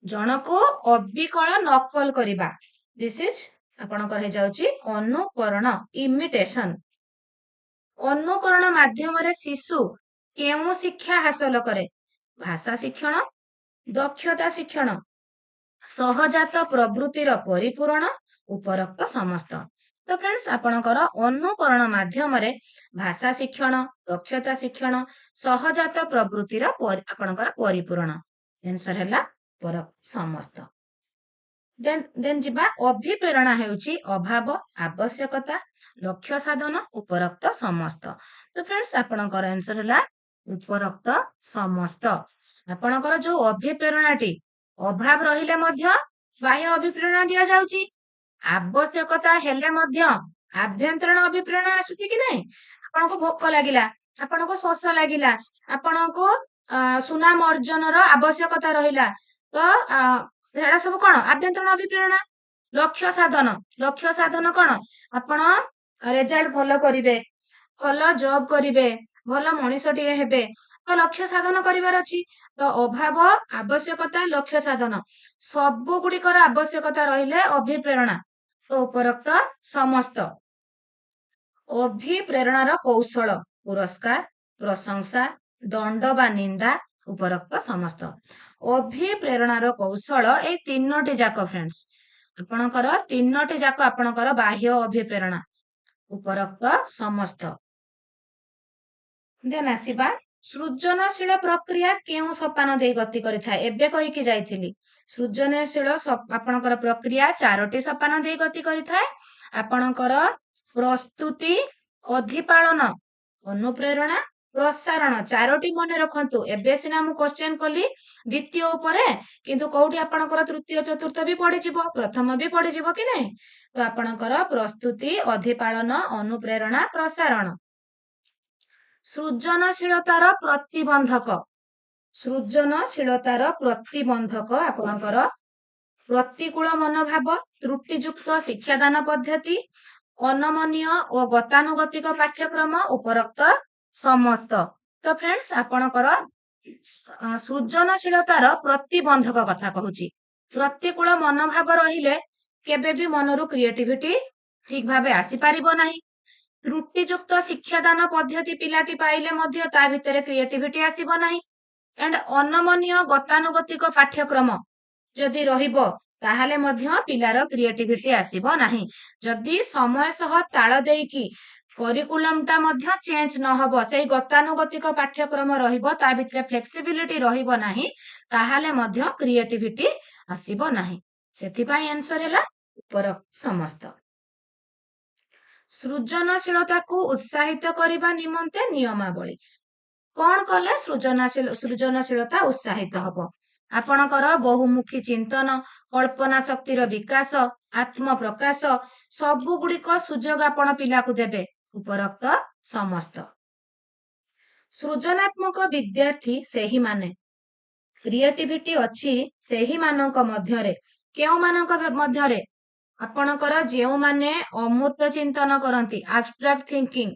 ଜଣକୁ ଅବିକଳ ନକଲ କରିବା दिस इज आपणकर हे जाउची अनुकरण इमिटेशन। अनुकरण माध्यम रे शिशु केउ शिक्षा हासिल करे? भाषा शिक्षण, दक्षता शिक्षण, सहजात प्रवृत्तिर परिपूरण, उपरोक्त समस्त। तो फ्रेंड्स आपणकर अनुकरण माध्यम रे भाषा शिक्षण, दक्षता शिक्षण, सहजात प्रवृत्तिर आपणकर परिपूरण। आंसर हैला उपरोक्त समस्त। देन जिबा अभिप्रेरणा हेउची अभाव, आवश्यकता, लक्ष्य साधन, उपरोक्त समस्त। तो फ्रेंड्स आपणकर आंसर हैला उपरोक्त समस्त। आपणकर जो अभिप्रेरणाटी अभाव रहिले मध्य बाह्य अभिप्रेरणा दिया जाउची, आवश्यकता हेले मध्य आभ्यंतरण अभिप्रेरणा आसुची कि नहीं? आपनको भोक लागिला, आपनको शोष लागिला, आपनको सुनाम अर्जनर आवश्यकता रहिला, तो हेडा सब कोन आभ्यंतरण अभिप्रेरणा। लक्ष्य साधन कोन? आपण रिजल्ट भलो करिवे, भलो जॉब करिवे, भलो मनीषटिए हेबे, तो लक्ष्य साधन करिवार अछि। तो अभाव, आवश्यकता, लक्ष्य साधन सब गुड़िकर आवश्यकता रहिले अभिप्रेरणा, तो उपरोक्त समस्त। अभिप्रेरणार कौशल पुरस्कार, प्रशंसा, दंड बा निंदा, उपरोक्त समस्त। अभिप्रेरणार कौशल ए तीनोटी जाक फ्रेंड्स आपणकर तीनोटी जाक आपणकर बाह्य अभिप्रेरणा, उपरोक्त समस्त। देन आसीबा सृजनशील प्रक्रिया केउ सोपान दे गति करिथाय? एबे कहि कि जाइथिली सृजनशील आपणकर प्रक्रिया चारोटी सोपान दे गति करिथाय। आपणकर प्रस्तुति, अधिपालन, अनुप्रेरणा, प्रसारण चारोटी मने रखंतु। एबे सिना मु क्वेश्चन कली द्वितीय उपरे, किंतु कोठी आपणकर तृतीय चतुर्थ भी पड़ी जिवो, प्रथम भी पड़ी जिवो कि नहीं? तो आपणकर प्रस्तुति, अधिपालन, अनुप्रेरणा, प्रसारण। सृजनशीलतार प्रतिबंधक, सृजनशीलतार प्रतिबंधक आपणकर प्रतिकूल मनोभाव, त्रुटियुक्त शिक्षादान पद्धति, अनमनीय और गतानुगतिक पाठ्यक्रम, उपरोक्त समस्त। तो फ्रेंड्स आपणकर सृजनशीलतार प्रतिबंधक कथा कहूची। प्रतिकूल मनोभाव रहिले केबे भी मनरु क्रिएटिविटी ठीक भाबे आसी पारिबो नाही। त्रुटियुक्त शिक्षादान पद्धति पिलाटी पाइले मध्य ता भितरे क्रिएटिविटी आसीबो नाही। एंड अनमनीय गतानुगतिक पाठ्यक्रम जदि रहिबो ताहाले मध्य पिलार क्रिएटिविटी आसीबो नाही। जदि समय सह ताळ देइकी करिकुलमटा मध्य चेंज न हबो, सेही गतानुगतिक पाठ्यक्रम रहिबो, ता भितरे फ्लेक्सिबिलिटी रहिबो नाही, ताहाले मध्य क्रिएटिविटी आसीबो नाही। सेथि पई आंसर हैला उपरोक्त समस्त। सृजनशीलता को उत्साहित करिबा निमंते नियमावली कौन कले सृजनशीलता उत्साहित हबो? आपणकर बहुमुखी चिंतन, कल्पना शक्तिर विकास, आत्म प्रकाश सबु गुड़िक सुजोग आपण पिला को देबे, उपरोक्त समस्त। सृजनात्मक विद्यार्थी सेही माने, क्रिएटिविटी अछि सेही मानक मध्यरे, केउ मानक मध्यरे? आपणकर जेउ माने अमूर्त चिंतन करंती, एब्स्ट्रैक्ट थिंकिंग,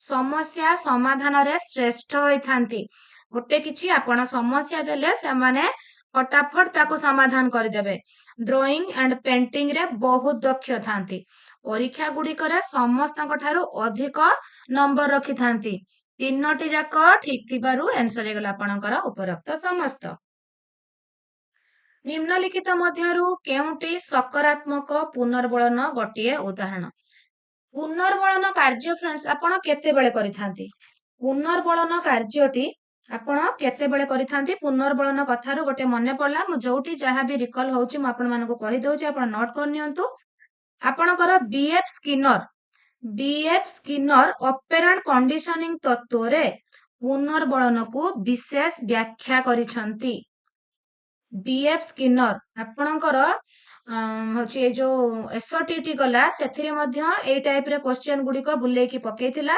समस्या समाधान रे श्रेष्ठ होई थांती। गोटे किछि आपण समस्या देले से माने फटाफट ताको समाधान कर देबे। ड्राइंग एंड पेंटिंग रे बहुत दक्ष थांती। परीक्षा गुडी करे समस्त ठारू अधिक नंबर रखि थांती। तीनोटी जाक ठीक थिबारु आंसर हे गला आपणकर उपरोक्त समस्त। निम्नलिखित मध्यरु केउटी सकारात्मक पुनर्बलन गोटिए उदाहरण? पुनर्बलन कार्य फ्रेंड्स आपण केते बेले करिथांती? पुनर्बलन कार्यटी आपण केते बेले करिथांती? पुनर्बलन कथारु गोटे मने पड़ला, मु जोटी जहा भी रिकॉल होउची मु आपण मानको कहि दउची, आपण नोट कर नियंतु। आपणकर बीएफ स्किनर ऑपरेंट कंडीशनिंग तत्व रे पुनर्बलन को विशेष व्याख्या करिसंती। बीएफ स्किनर आपणकर होची जो एसओटीटी गला सेथिरे मध्य ए टाइप रे क्वेश्चन गुडी को बुले की पकेइथिला,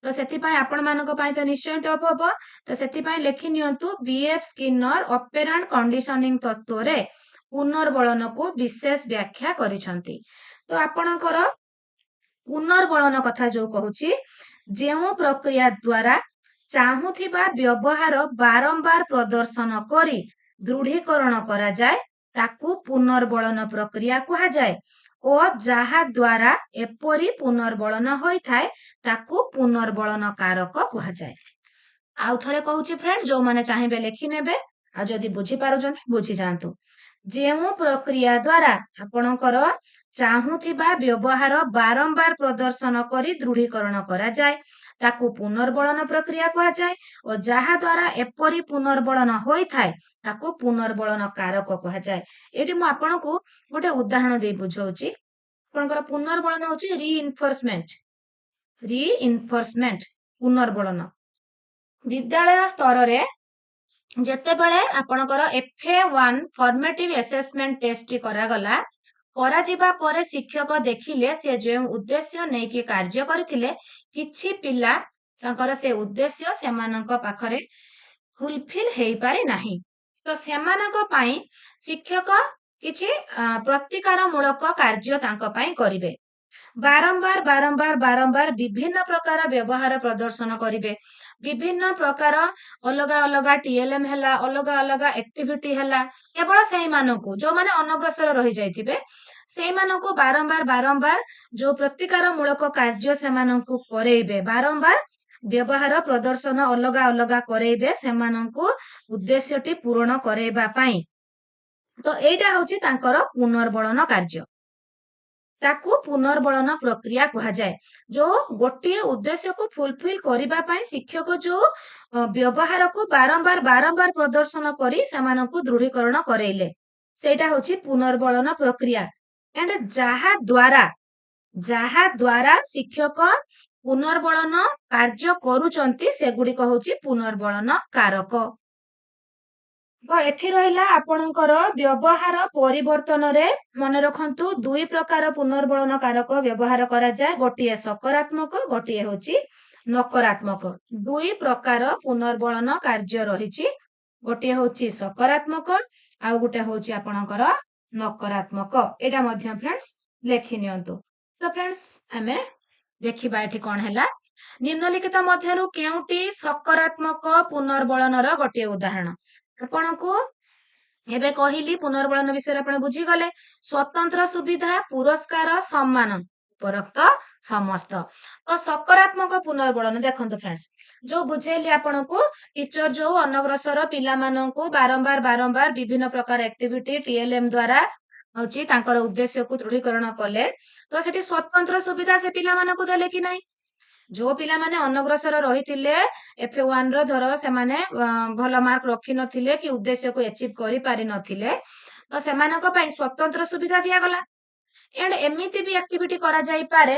तो सेथि पई आपण मानको पई तो निश्चय टॉप हबो। तो सेथि पई लेखि नियंतु बीएफ स्किनर ऑपरेंट कंडीशनिंग तत्व रे पुनर्बलन को विशेष व्याख्या करिसंती। तो आपणकर पुनर्बलन कथा जो कहूची, जेउ प्रक्रिया द्वारा चाहुथिबा व्यवहार बारंबार प्रदर्शन करी दृढ़ीकरण करा जाए ताकू पुनर्बलन प्रक्रिया कहा जाए। ଓ ଯାହା ଦ୍ୱାରା ଏପରି ପୁନର୍ବଳନ ହୋଇଥାଏ ତାକୁ ପୁନର୍ବଳନ କାରକ କୁହାଯାଏ। ଆଉ ଥରେ କହୁଛି ଫ୍ରେଣ୍ଡ, ଯୋଉମାନେ ଚାହିଁବେ ଲେଖିନେବେ, ଆଉ ଯଦି ବୁଝିପାରୁଛନ୍ତି ବୁଝିଯାଆନ୍ତୁ। ଯେଉଁ ପ୍ରକ୍ରିୟା ଦ୍ୱାରା ଆପଣଙ୍କର ଚାହୁଁଥିବା ବ୍ୟବହାର ବାରମ୍ବାର ପ୍ରଦର୍ଶନ କରି ଦୃଢୀକରଣ କରାଯାଏ ତାକୁ ପୁନର୍ବଳନ ପ୍ରକ୍ରିୟା କୁହାଯାଏ ଓ ଯାହା ଦ୍ୱାରା ଏପରି ପୁନର୍ବଳନ ହୋଇଥାଏ ତାକୁ ପୁନର୍ବଳନ କାରକ କୁହାଯାଏ। ଏଠି ମୁଁ ଆପଣଙ୍କୁ ଗୋଟେ ଉଦାହରଣ ଦେଇ ବୁଝଉଛି। ଆପଣଙ୍କର ପୁନର୍ବଳନ ହଉଛି ରିଇନଫୋର୍ସମେଣ୍ଟ ପୁନର୍ବଳନ। ବିଦ୍ୟାଳୟ ସ୍ତରରେ ଯେତେବେଳେ ଆପଣଙ୍କର FA1 ଫର୍ମେଟିଭ ଆସେସମେଣ୍ଟ ଟେଷ୍ଟଟି କରାଗଲା, କରାଯିବା ପରେ ଶିକ୍ଷକ ଦେଖିଲେ ସେ ଯେଉଁ ଉଦ୍ଦେଶ୍ୟ ନେଇକି କାର୍ଯ୍ୟ କରିଥିଲେ କିଛି ପିଲା ତାଙ୍କର ସେ ଉଦ୍ଦେଶ୍ୟ ସେମାନଙ୍କ ପାଖରେ ଫୁଲଫିଲ ହେଇପାରି ନାହିଁ। ତ ସେମାନଙ୍କ ପାଇଁ ଶିକ୍ଷକ କିଛି ପ୍ରତିକାର ମୂଳକ କାର୍ଯ୍ୟ ତାଙ୍କ ପାଇଁ କରିବେ। ବାରମ୍ବାର ବାରମ୍ବାର ବାରମ୍ବାର ବିଭିନ୍ନ ପ୍ରକାର ବ୍ୟବହାର ପ୍ରଦର୍ଶନ କରିବେ। ବିଭିନ୍ନ ପ୍ରକାର ଅଲଗା ଅଲଗା TLM ହେଲା, ଅଲଗା ଅଲଗା ଆକ୍ଟିଭିଟି ହେଲା, କେବଳ ସେଇମାନଙ୍କୁ ଯୋଉମାନେ ଅନଗ୍ରସର ରହିଯାଇଥିବେ ସେଇମାନଙ୍କୁ ବାରମ୍ବାର ବାରମ୍ବାର ଯୋଉ ପ୍ରତିକାର ମୂଳକ କାର୍ଯ୍ୟ ସେମାନଙ୍କୁ କରେଇବେ, ବାରମ୍ବାର ବ୍ୟବହାର ପ୍ରଦର୍ଶନ ଅଲଗା ଅଲଗା କରେଇବେ ସେମାନଙ୍କୁ ଉଦ୍ଦେଶ୍ୟଟି ପୂରଣ କରେଇବା ପାଇଁ। ତ ଏଇଟା ହଉଛି ତାଙ୍କର ପୁନର୍ବଳନ କାର୍ଯ୍ୟ। ତାକୁ ପୁନର୍ବଳନ ପ୍ରକ୍ରିୟା କୁହାଯାଏ। ଯୋଉ ଗୋଟିଏ ଉଦ୍ଦେଶ୍ୟକୁ ଫୁଲଫିଲ କରିବା ପାଇଁ ଶିକ୍ଷକ ଯୋଉ ବ୍ୟବହାରକୁ ବାରମ୍ବାର ବାରମ୍ବାର ପ୍ରଦର୍ଶନ କରି ସେମାନଙ୍କୁ ଦୃଢୀକରଣ କରେଇଲେ ସେଇଟା ହଉଛି ପୁନର୍ବଳନ ପ୍ରକ୍ରିୟା। ଏଣ୍ଡ ଯାହା ଦ୍ୱାରା ଶିକ୍ଷକ ପୁନର୍ବଳନ କାର୍ଯ୍ୟ କରୁଛନ୍ତି ସେଗୁଡିକ ହଉଛି ପୁନର୍ବଳନ କାରକ। ତ ଏଠି ରହିଲା ଆପଣଙ୍କର ବ୍ୟବହାର ପରିବର୍ତ୍ତନରେ ମନେ ରଖନ୍ତୁ ଦୁଇ ପ୍ରକାର ପୁନର୍ବଳନ କାରକ ବ୍ୟବହାର କରାଯାଏ, ଗୋଟିଏ ସକାରାତ୍ମକ, ଗୋଟିଏ ହଉଛି ନକାରାତ୍ମକ। ଦୁଇ ପ୍ରକାର ପୁନର୍ବଳନ କାର୍ଯ୍ୟ ରହିଛି, ଗୋଟିଏ ହଉଛି ସକାରାତ୍ମକ ଆଉ ଗୋଟେ ହଉଛି ଆପଣଙ୍କର ନକାରାତ୍ମକ। ଏଇଟା ମଧ୍ୟ ଫ୍ରେଣ୍ଡସ୍ ଲେଖି ନିଅନ୍ତୁ। ତ ଫ୍ରେଣ୍ଡସ୍ ଆମେ ଦେଖିବା ଏଠି କଣ ହେଲା। ନିମ୍ନଲିଖିତ ମଧ୍ୟରୁ କେଉଁଟି ସକାରାତ୍ମକ ପୁନର୍ବଳନର ଗୋଟିଏ ଉଦାହରଣ? ଆପଣଙ୍କୁ ଏବେ କହିଲି ପୁନର୍ବଳନ ବିଷୟରେ ଆପଣ ବୁଝିଗଲେ। ସ୍ୱତନ୍ତ୍ର ସୁବିଧା, ପୁରସ୍କାର, ସମ୍ମାନ, ଉପରୋକ୍ତ ସମସ୍ତ। ତ ସକାରାତ୍ମକ ପୁନର୍ବଳନ ଦେଖନ୍ତୁ ଫ୍ରେଣ୍ଡସ୍, ଯୋଉ ବୁଝେଇଲି ଆପଣଙ୍କୁ, ଟିଚର ଯୋଉ ଅନଗ୍ରସର ପିଲାମାନଙ୍କୁ ବାରମ୍ବାର ବାରମ୍ବାର ବିଭିନ୍ନ ପ୍ରକାର ଆକ୍ଟିଭିଟି TLM ଦ୍ୱାରା ହଉଛି ତାଙ୍କର ଉଦ୍ଦେଶ୍ୟକୁ ଦୃଢୀକରଣ କଲେ, ତ ସେଠି ସ୍ୱତନ୍ତ୍ର ସୁବିଧା ସେ ପିଲାମାନଙ୍କୁ ଦେଲେ କି ନାହିଁ? ଯୋଉ ପିଲାମାନେ ଅନଗ୍ରସର ରହିଥିଲେ FA1 ର, ଧର ସେମାନେ ଭଲ ମାର୍କ ରଖିନଥିଲେ କି ଉଦ୍ଦେଶ୍ୟକୁ ଆଚିଭ କରିପାରି ନଥିଲେ, ତ ସେମାନଙ୍କ ପାଇଁ ସ୍ୱତନ୍ତ୍ର ସୁବିଧା ଦିଆଗଲା। ଏଣ୍ଡ ଏମିତି ବି ଆକ୍ଟିଭିଟି କରାଯାଇପାରେ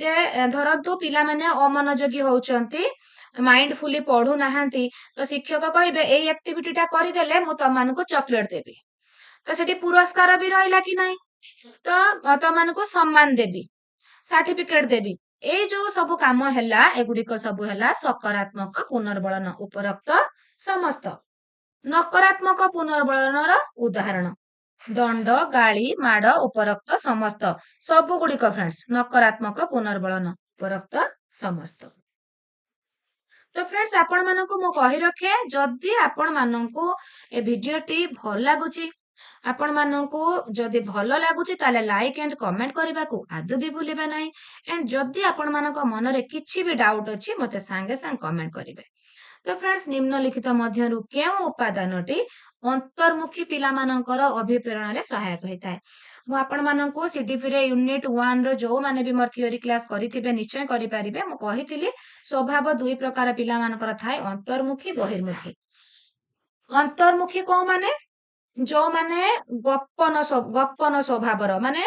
ଯେ ଧରନ୍ତୁ ପିଲାମାନେ ଅମନୋଯୋଗୀ ହଉଛନ୍ତି, ମାଇଣ୍ଡଫୁଲି ପଢୁନାହାନ୍ତି, ତ ଶିକ୍ଷକ କହିବେ ଏଇ ଆକ୍ଟିଭିଟିଟା କରିଦେଲେ ମୁଁ ତମମାନଙ୍କୁ ଚକୋଲେଟ ଦେବି। ତ ସେଠି ପୁରସ୍କାର ବି ରହିଲା କି ନାହିଁ? ତ ତମମାନଙ୍କୁ ସମ୍ମାନ ଦେବି, ସାର୍ଟିଫିକେଟ ଦେବି। ଏଇ ଯୋଉ ସବୁ କାମ ହେଲା ଏଗୁଡିକ ସବୁ ହେଲା ସକାରାତ୍ମକ ପୁନର୍ବଳନ, ଉପରୋକ୍ତ ସମସ୍ତ। ନକାରାତ୍ମକ ପୁନର୍ବଳନର ଉଦାହରଣ ଦଣ୍ଡ, ଗାଳି, ମାଡ, ଉପରୋକ୍ତ ସମସ୍ତ, ସବୁ ଗୁଡିକ ଫ୍ରେଣ୍ଡସ୍ ନକାରାତ୍ମକ ପୁନର୍ବଳନ, ଉପରୋକ୍ତ ସମସ୍ତ। ତ ଫ୍ରେଣ୍ଡସ୍ ଆପଣ ମାନଙ୍କୁ ମୁଁ କହି ରଖେ, ଯଦି ଆପଣ ମାନଙ୍କୁ ଏ ଭିଡିଓଟି ଭଲ ଲାଗୁଛି, ଆପଣ ମାନଙ୍କୁ ଯଦି ଭଲ ଲାଗୁଛି ତାହେଲେ ଲାଇକ୍ ଏଣ୍ଡ କମେଣ୍ଟ କରିବାକୁ ଆଦୌ ବି ଭୁଲିବେ ନାହିଁ। ଏଣ୍ଡ ଯଦି ଆପଣ ମାନଙ୍କ ମନରେ କିଛି ବି ଡାଉଟ ଅଛି ମତେ ସାଙ୍ଗେ ସାଙ୍ଗେ କମେଣ୍ଟ କରିବେ। ତ ଫ୍ରେଣ୍ଡସ୍ ନିମ୍ନଲିଖିତ ମଧ୍ୟରୁ କେଉଁ ଉପାଦାନଟି ଅନ୍ତର୍ମୁଖୀ ପିଲାମାନଙ୍କର ଅଭିପ୍ରେରଣାରେ ସହାୟକ ହେଇଥାଏ? ମୁଁ ଆପଣମାନଙ୍କୁ CDPରେ ୟୁନିଟ୍ 1 ର ଯୋଉମାନେ ବି ମୋର ଥିଓରି କ୍ଲାସ କରିଥିବେ ନିଶ୍ଚୟ କରିପାରିବେ। ମୁଁ କହିଥିଲି ସ୍ୱଭାବ ଦୁଇ ପ୍ରକାର ପିଲାମାନଙ୍କର ଥାଏ, ଅନ୍ତର୍ମୁଖୀ, ବହିର୍ମୁଖୀ। ଅନ୍ତର୍ମୁଖୀ କୋଉମାନେ? ଯୋଉମାନେ ଗପନ ସ୍ୱଭାବର, ମାନେ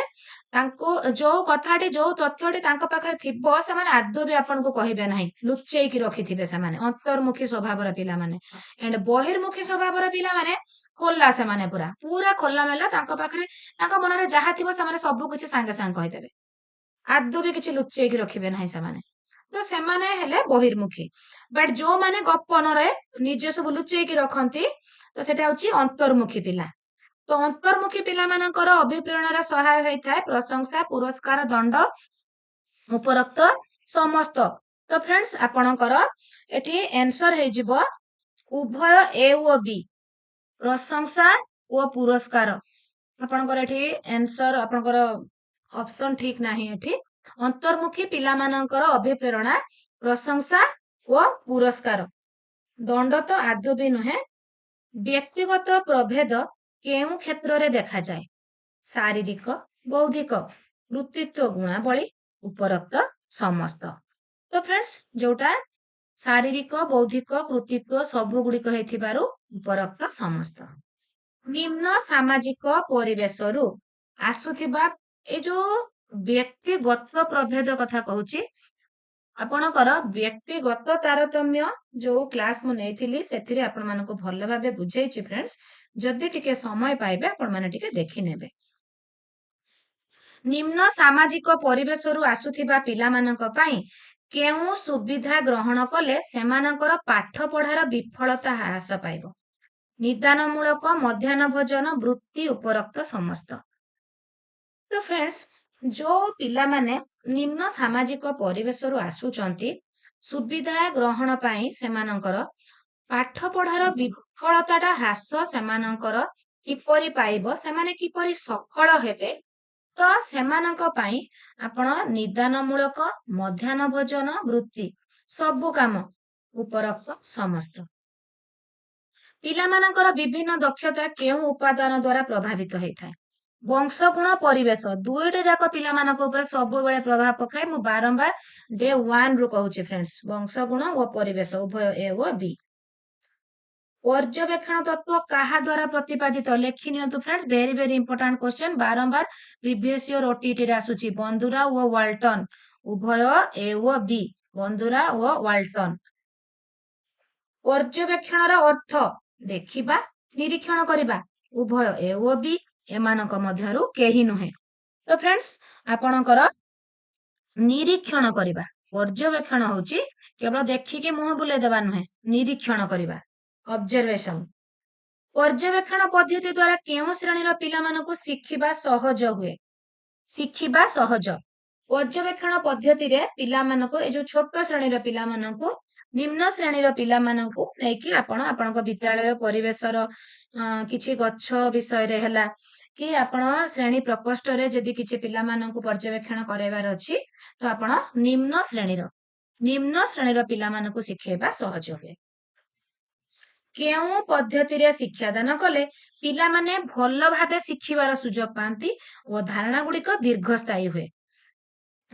ତାଙ୍କୁ ଯୋଉ କଥାଟି ଯୋଉ ତଥ୍ୟଟି ତାଙ୍କ ପାଖରେ ଥିବ ସେମାନେ ଆଦୌ ବି ଆପଣଙ୍କୁ କହିବେ ନାହିଁ, ଲୁଚେଇକି ରଖିଥିବେ ସେମାନେ, ଅନ୍ତର୍ମୁଖୀ ସ୍ୱଭାବର ପିଲାମାନେ। ଏଣ୍ଡ ବହିର୍ମୁଖୀ ସ୍ୱଭାବର ପିଲାମାନେ ଖୋଲା, ସେମାନେ ପୁରା ପୁରା ଖୋଲାମେଲା, ତାଙ୍କ ପାଖରେ ତାଙ୍କ ମନରେ ଯାହା ଥିବ ସେମାନେ ସବୁ କିଛି ସାଙ୍ଗେ ସାଙ୍ଗେ କହିଦେବେ, ଆଦୌ ବି କିଛି ଲୁଚେଇକି ରଖିବେ ନାହିଁ ସେମାନେ। ତ ସେମାନେ ହେଲେ ବହିର୍ମୁଖୀ। ବଟ୍ ଯୋଉମାନେ ଗପନରେ ନିଜେ ସବୁ ଲୁଚେଇକି ରଖନ୍ତି ତ ସେଟା ହଉଛି ଅନ୍ତର୍ମୁଖୀ ପିଲା। ତ ଅନ୍ତର୍ମୁଖୀ ପିଲାମାନଙ୍କର ଅଭିପ୍ରେରଣାରେ ସହାୟ ହେଇଥାଏ ପ୍ରଶଂସା, ପୁରସ୍କାର, ଦଣ୍ଡ, ଉପରୋକ୍ତ ସମସ୍ତ। ତ ଫ୍ରେଣ୍ଡସ୍ ଆପଣଙ୍କର ଏଠି ଆନ୍ସର ହେଇଯିବ ଉଭୟ A ଓ B, ପ୍ରଶଂସା ଓ ପୁରସ୍କାର। ଆପଣଙ୍କର ଏଠି ଆନ୍ସର ଆପଣଙ୍କର ऑप्शन ठीक नाही एठी। अंतर्मुखी पिलामानंकर अभिप्रेरणा प्रशंसा ओ पुरस्कार। दंड तो आदौ भी नुहे। व्यक्तिगत प्रभेद केउं क्षेत्र रे देखा जाए? शारीरिक, बौद्धिक, कृतित्व गुणावली, उपरोक्त समस्त। तो फ्रेंड्स जोटा शारीरिक, बौद्धिक, कृतित्व सबु गुड़िक हेथिबारु उपरोक्त समस्त। निम्न सामाजिक परिवेशरु आसुथिबा ए जो व्यक्तिगत प्रभेद कथा कहूची, आपणकर व्यक्तिगत तारतम्य जो क्लास मु नेइथिली सेथिरे आपण मानको भल भाबे बुझेइछि फ्रेंड्स। जदि टिके समय पाइबे आपण माने टिके देखि नेबे। निम्न सामाजिक परिवेशरु आसुथिबा पिलामानंक पई केउं सुविधा ग्रहण कले सेमानंकर पाठ पढ़ार विफलता ह्रास पाइबो? निदानमूलक मध्याह्न भोजन वृत्ति उपरोक्त समस्त। तो फ्रेंड्स जो पिलामाने निम्न सामाजिक परिवेशरु आसुचंती सुविधा ग्रहण पाई सेमानंकर पाठ पढ़ार विफलताटा ह्रास सेमानंकर किपरि पाइबो, सेमाने किपरि सफल हेबे, तो सेमानंक पई आपण निदानमूलक मध्याह्न भोजन वृत्ति सबु काम उपरोक्त समस्त। पिलामानंकर विभिन्न दक्षता केउं उपादान द्वारा प्रभावित होइथाय? वंशगुण परिवेश दुईटा जाक पिलामानंक ऊपर सबु बेले प्रभाव पकाए। मु बारंबार डे 1 रु कहूची फ्रेंड्स, वंशगुण ओ परिवेश उभय ए ओ बी। पर्यवेक्षण तत्व कहा द्वारा प्रतिपादित? लेखि नियंतु friends, very very important question, बारंबार प्रीवियस ईयर ओटीटी रे आसुची। बंधुरा ओ वाल्टन उभय ए ओ बी, बंधुरा ओ वाल्टन। पर्यवेक्षणर अर्थ देखिबा, निरीक्षण करिबा, उभय ए ओ बी, एमानक मध्यरु केही नुहे। तो फ्रेंड्स आपणकर निरीक्षण करिबा, पर्यवेक्षण होची केवल देखिके मुह बुले देबा नुहे, निरीक्षण करिबा, ऑब्जर्वेशन। पर्यवेक्षण पद्धति द्वारा केउं श्रेणीर पिलामानकु शिखिबा सहज हुए? शिखिबा सहज। पर्यवेक्षण पद्धति रे पिलामानकु ए जो छोट श्रेणीर पिलामानकु निम्न श्रेणीर पिलामानकु नेकी आपण आपणक विद्यालय परिवेशर किछि गच्छ विषय रे हला कि आपण श्रेणी प्रकोष्ठ रे जदि किछि पिलामानकु पर्यवेक्षण करैबार अछि तो आपण निम्न श्रेणीर पिलामानकु शिखेबा सहज हुए। केउं पद्धति रे शिक्षादान कले पिलामाने भल भाबे शिखिबार सुजोग पांती ओ धारणा गुड़िक दीर्घस्थायी हुए?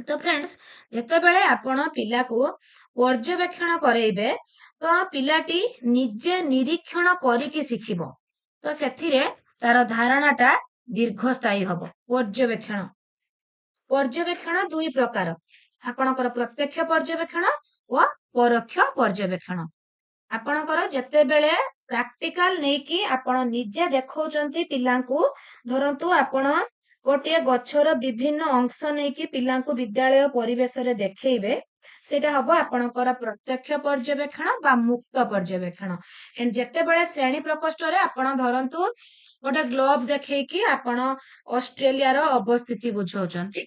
तो फ्रेंड्स जेतेबेले आपण पिलाको पर्यवेक्षण करेइबे तो पिलाटी निजे निरीक्षण करिकि शिखिबो, तो सेथिरे तार धारणाटा दीर्घस्थायी हबो। पर्यवेक्षण दुई प्रकार, आपणकर प्रत्यक्ष पर्यवेक्षण ओ परोक्ष पर्यवेक्षण। आपणकर जेतेबेले प्रैक्टिकल नेकी आपण निजे देखौचंती पिलांकु, धरंतु आपण गोटे गछर विभिन्न अंश नेकी पिलांकु विद्यालय परिवेश रे देखैबे, सेटा हबो आपणकर प्रत्यक्ष पर्यवेक्षण बा मुक्त पर्यवेक्षण। एंड जेतेबेले श्रेणी प्रकोष्ठ रे आपण धरंतु गोटे ग्लोब देखैकी आपण ऑस्ट्रेलिया रो अवस्थिति बुझौचंती,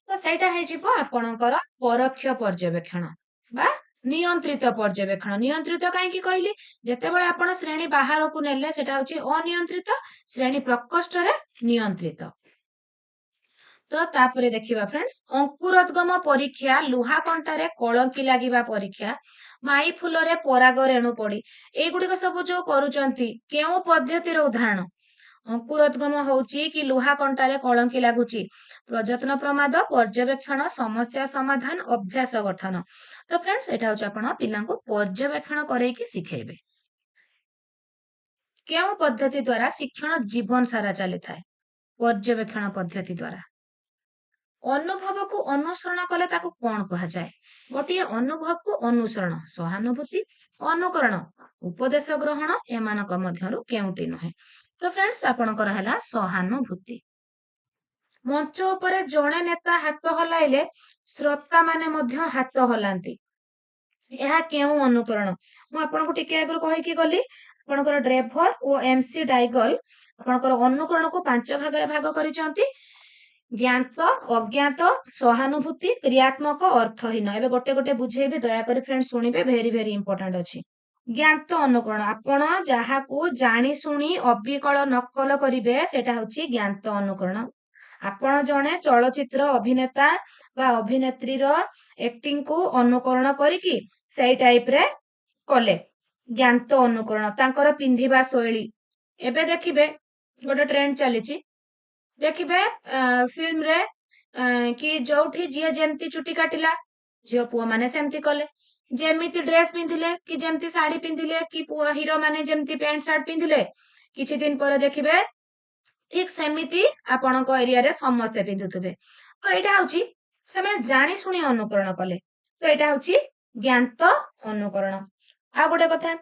तो सेटा हे जिवो आपणकर परोक्ष पर्यवेक्षण बा नियंत्रित पर्यवेक्षण। नियंत्रित काहेकि कहली, जेतेबेले आपण श्रेणी बाहर को नेले सेटा होची अनियंत्रित, श्रेणी प्रकोष्ठ रे नियंत्रित। तो तापरे देखिबा फ्रेंड्स, अंकुरोद्गम परीक्षा, लुहा कंटारे कलंकी लागिबा परीक्षा, माई फूल रे पराग रेणु पड़ी, ए गुडी को सब जो करूचंती केउ पद्धति रो उदाहरण? अंकुरोद्गम होची कि लुहा कंटारे कलंकी लागुची, प्रजत्न प्रमाद, पर्यवेक्षण, समस्या समाधान, अभ्यास गठन। तो फ्रेंड्स एटा होची आपण पिलांको पर्यवेक्षण करैकी शिखेबे। केउ पद्धति द्वारा शिक्षण जीवन सारा चली थाए? पर्यवेक्षण पद्धति द्वारा। अनुभव को अनुसरण कले ताको कोन कहा जाए? गोटे अनुभव को अनुसरण, सहानुभूति, अनुकरण, उपदेश ग्रहण, एमानक मध्यरु केउटी नहे? तो फ्रेंड्स आपणकर हला सहानुभूति। मंच उपरे जणे नेता हाथ हलाइले श्रोता माने मध्य हाथ हलांती, एहा केउ अनुकरण? मु आपनको टिके आगु कहि कि गली, आपणकर ड्रेभर ओ एमसी डाइगल आपणकर अनुकरण को 5 भाग रे भाग करिसंती। ज्ञात, अज्ञात, सहानुभूति, क्रियात्मक, अर्थहीन। एबे गोटे गोटे बुझेबे, दया करी फ्रेंड्स सुनिबे, वेरी वेरी इंपोर्टेंट अछि। ज्ञात अनुकरण, आपण जाहाकू जानी सुनी अबिकल नकल करिबे सेटा होची ज्ञात अनुकरण। आपण जणे चलचित्र अभिनेता बा अभिनेत्रीर एक्टिंग को अनुकरण करिकी सेई टाइप रे कले ज्ञात अनुकरण तांकर पिंधिबा शैली एबे देखिबे गोटे ट्रेंड चलीची देखिबे फिल्म रे कि जोठी जी जेमती चुटी काटिला झियो पुओ माने सेमती कले जेमिति ड्रेस पिंधिले कि जेमती साड़ी पिंधिले कि पुओ हीरो माने जेमती पैंट शर्ट पिंधिले किछि दिन पर देखिबे ठीक सेमिति आपणक एरिया रे समस्ते पिंधुथिबे तो एटा होची सेमे जानी सुनी अनुकरण कले तो एटा होची ज्ञात अनुकरण आ गोटे कथा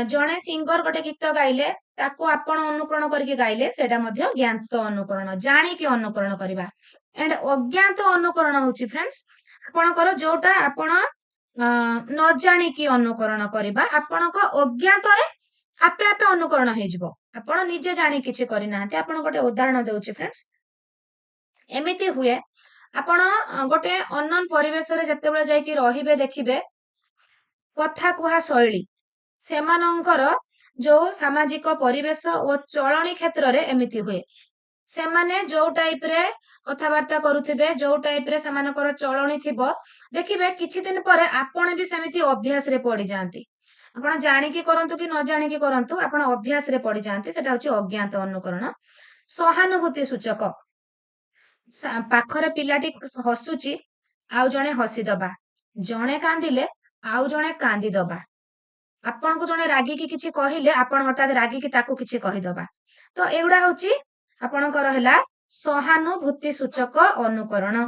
जणे सिंगर गोटे गीत गाइले ताको आपण अनुकरण करके गाइले सेटा मध्य ज्ञात अनुकरण जानी कि अनुकरण करिबा एंड अज्ञात अनुकरण होची फ्रेंड्स आपणकर जोटा आपण न जानी कि अनुकरण करिबा आपणक अज्ञात रे आपे आपे अनुकरण हे जिवो आपण निजे जानी किछि करि नाहते आपण गोटे उदाहरण देउछि फ्रेंड्स एमिति हुए आपण गोटे अननोन परिवेश रे जत्ते बेले जाई कि रहिबे देखिबे कथा कुहा शैली सेमानंकर जो सामाजिक परिवेश और चलणी क्षेत्र रे एमिति हुए सेमाने जो टाइप रे कथावार्ता करूथिबे जो टाइप रे सेमानकर चलणी थिबो देखिबे किछि दिन परे आपण भी सेमिति अभ्यास रे पड़ी जांती आपण जानि कि करंतु कि न जानि कि करंतु आपण अभ्यास रे पड़ी जांती सेटा होची अज्ञात अनुकरण सहानुभूति सूचक पाखरे पिलाटी हसुची आउ जणे हसी दबा जणे कांदिले आउ जणे कांदी दबा आपण को जणे रागी कि किछि कहिले आपण हठात रागी कि ताकू किछि कहि दबा तो एउडा होची आपणकर हला सहानुभूति सूचक अनुकरण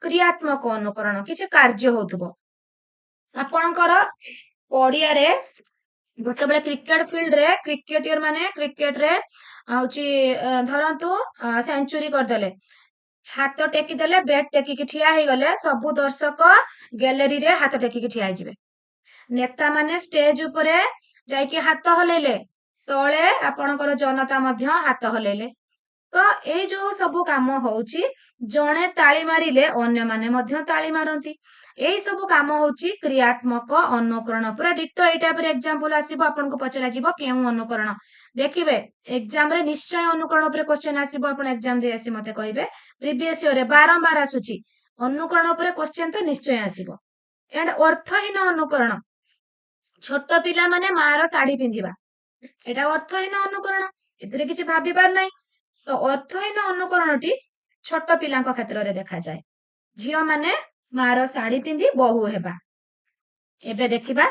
क्रियात्मक अनुकरण किछि कार्य होतबो आपणकर पडिया रे गोटे बेले क्रिकेट फील्ड रे क्रिकेटियर माने क्रिकेट रे होची धरंतु सेंचुरी करदेले हाथ टेकी देले बैट टेकी कि ठिया हे गले सब दर्शक गैलरी रे हाथ टेकी कि ठिया हिजिबे नेता माने स्टेज उपरे जाइके हाथ हलेले तळे आपणकर जनता मध्य हाथ हलेले तो एई जो सब काम होउची जणे ताली मारिले अन्य माने मध्य ताली मारंती एई सब काम होउची क्रियात्मक अनुकरण पूरा डिटो एटा पर एग्जांपल आसीबो आपन को पचरा जीवो केउ अनुकरण देखिबे एग्जाम रे निश्चय अनुकरण पर क्वेश्चन आसीबो आपन एग्जाम दे आसी मते कहिबे प्रीवियस ईयर रे बारंबार आसुची अनुकरण पर क्वेश्चन तो निश्चय आसीबो एंड अर्थहीन अनुकरण छोट पिला माने मार साड़ी पिंधिबा एटा अर्थहीन अनुकरण एतरे किछि भाबिबार नै तो अर्थहीन अनुकरणटी छोट पिलांक क्षेत्र रे देखा जाए झियो माने मार साड़ी पिंधि बहु हेबा एबे देखिबा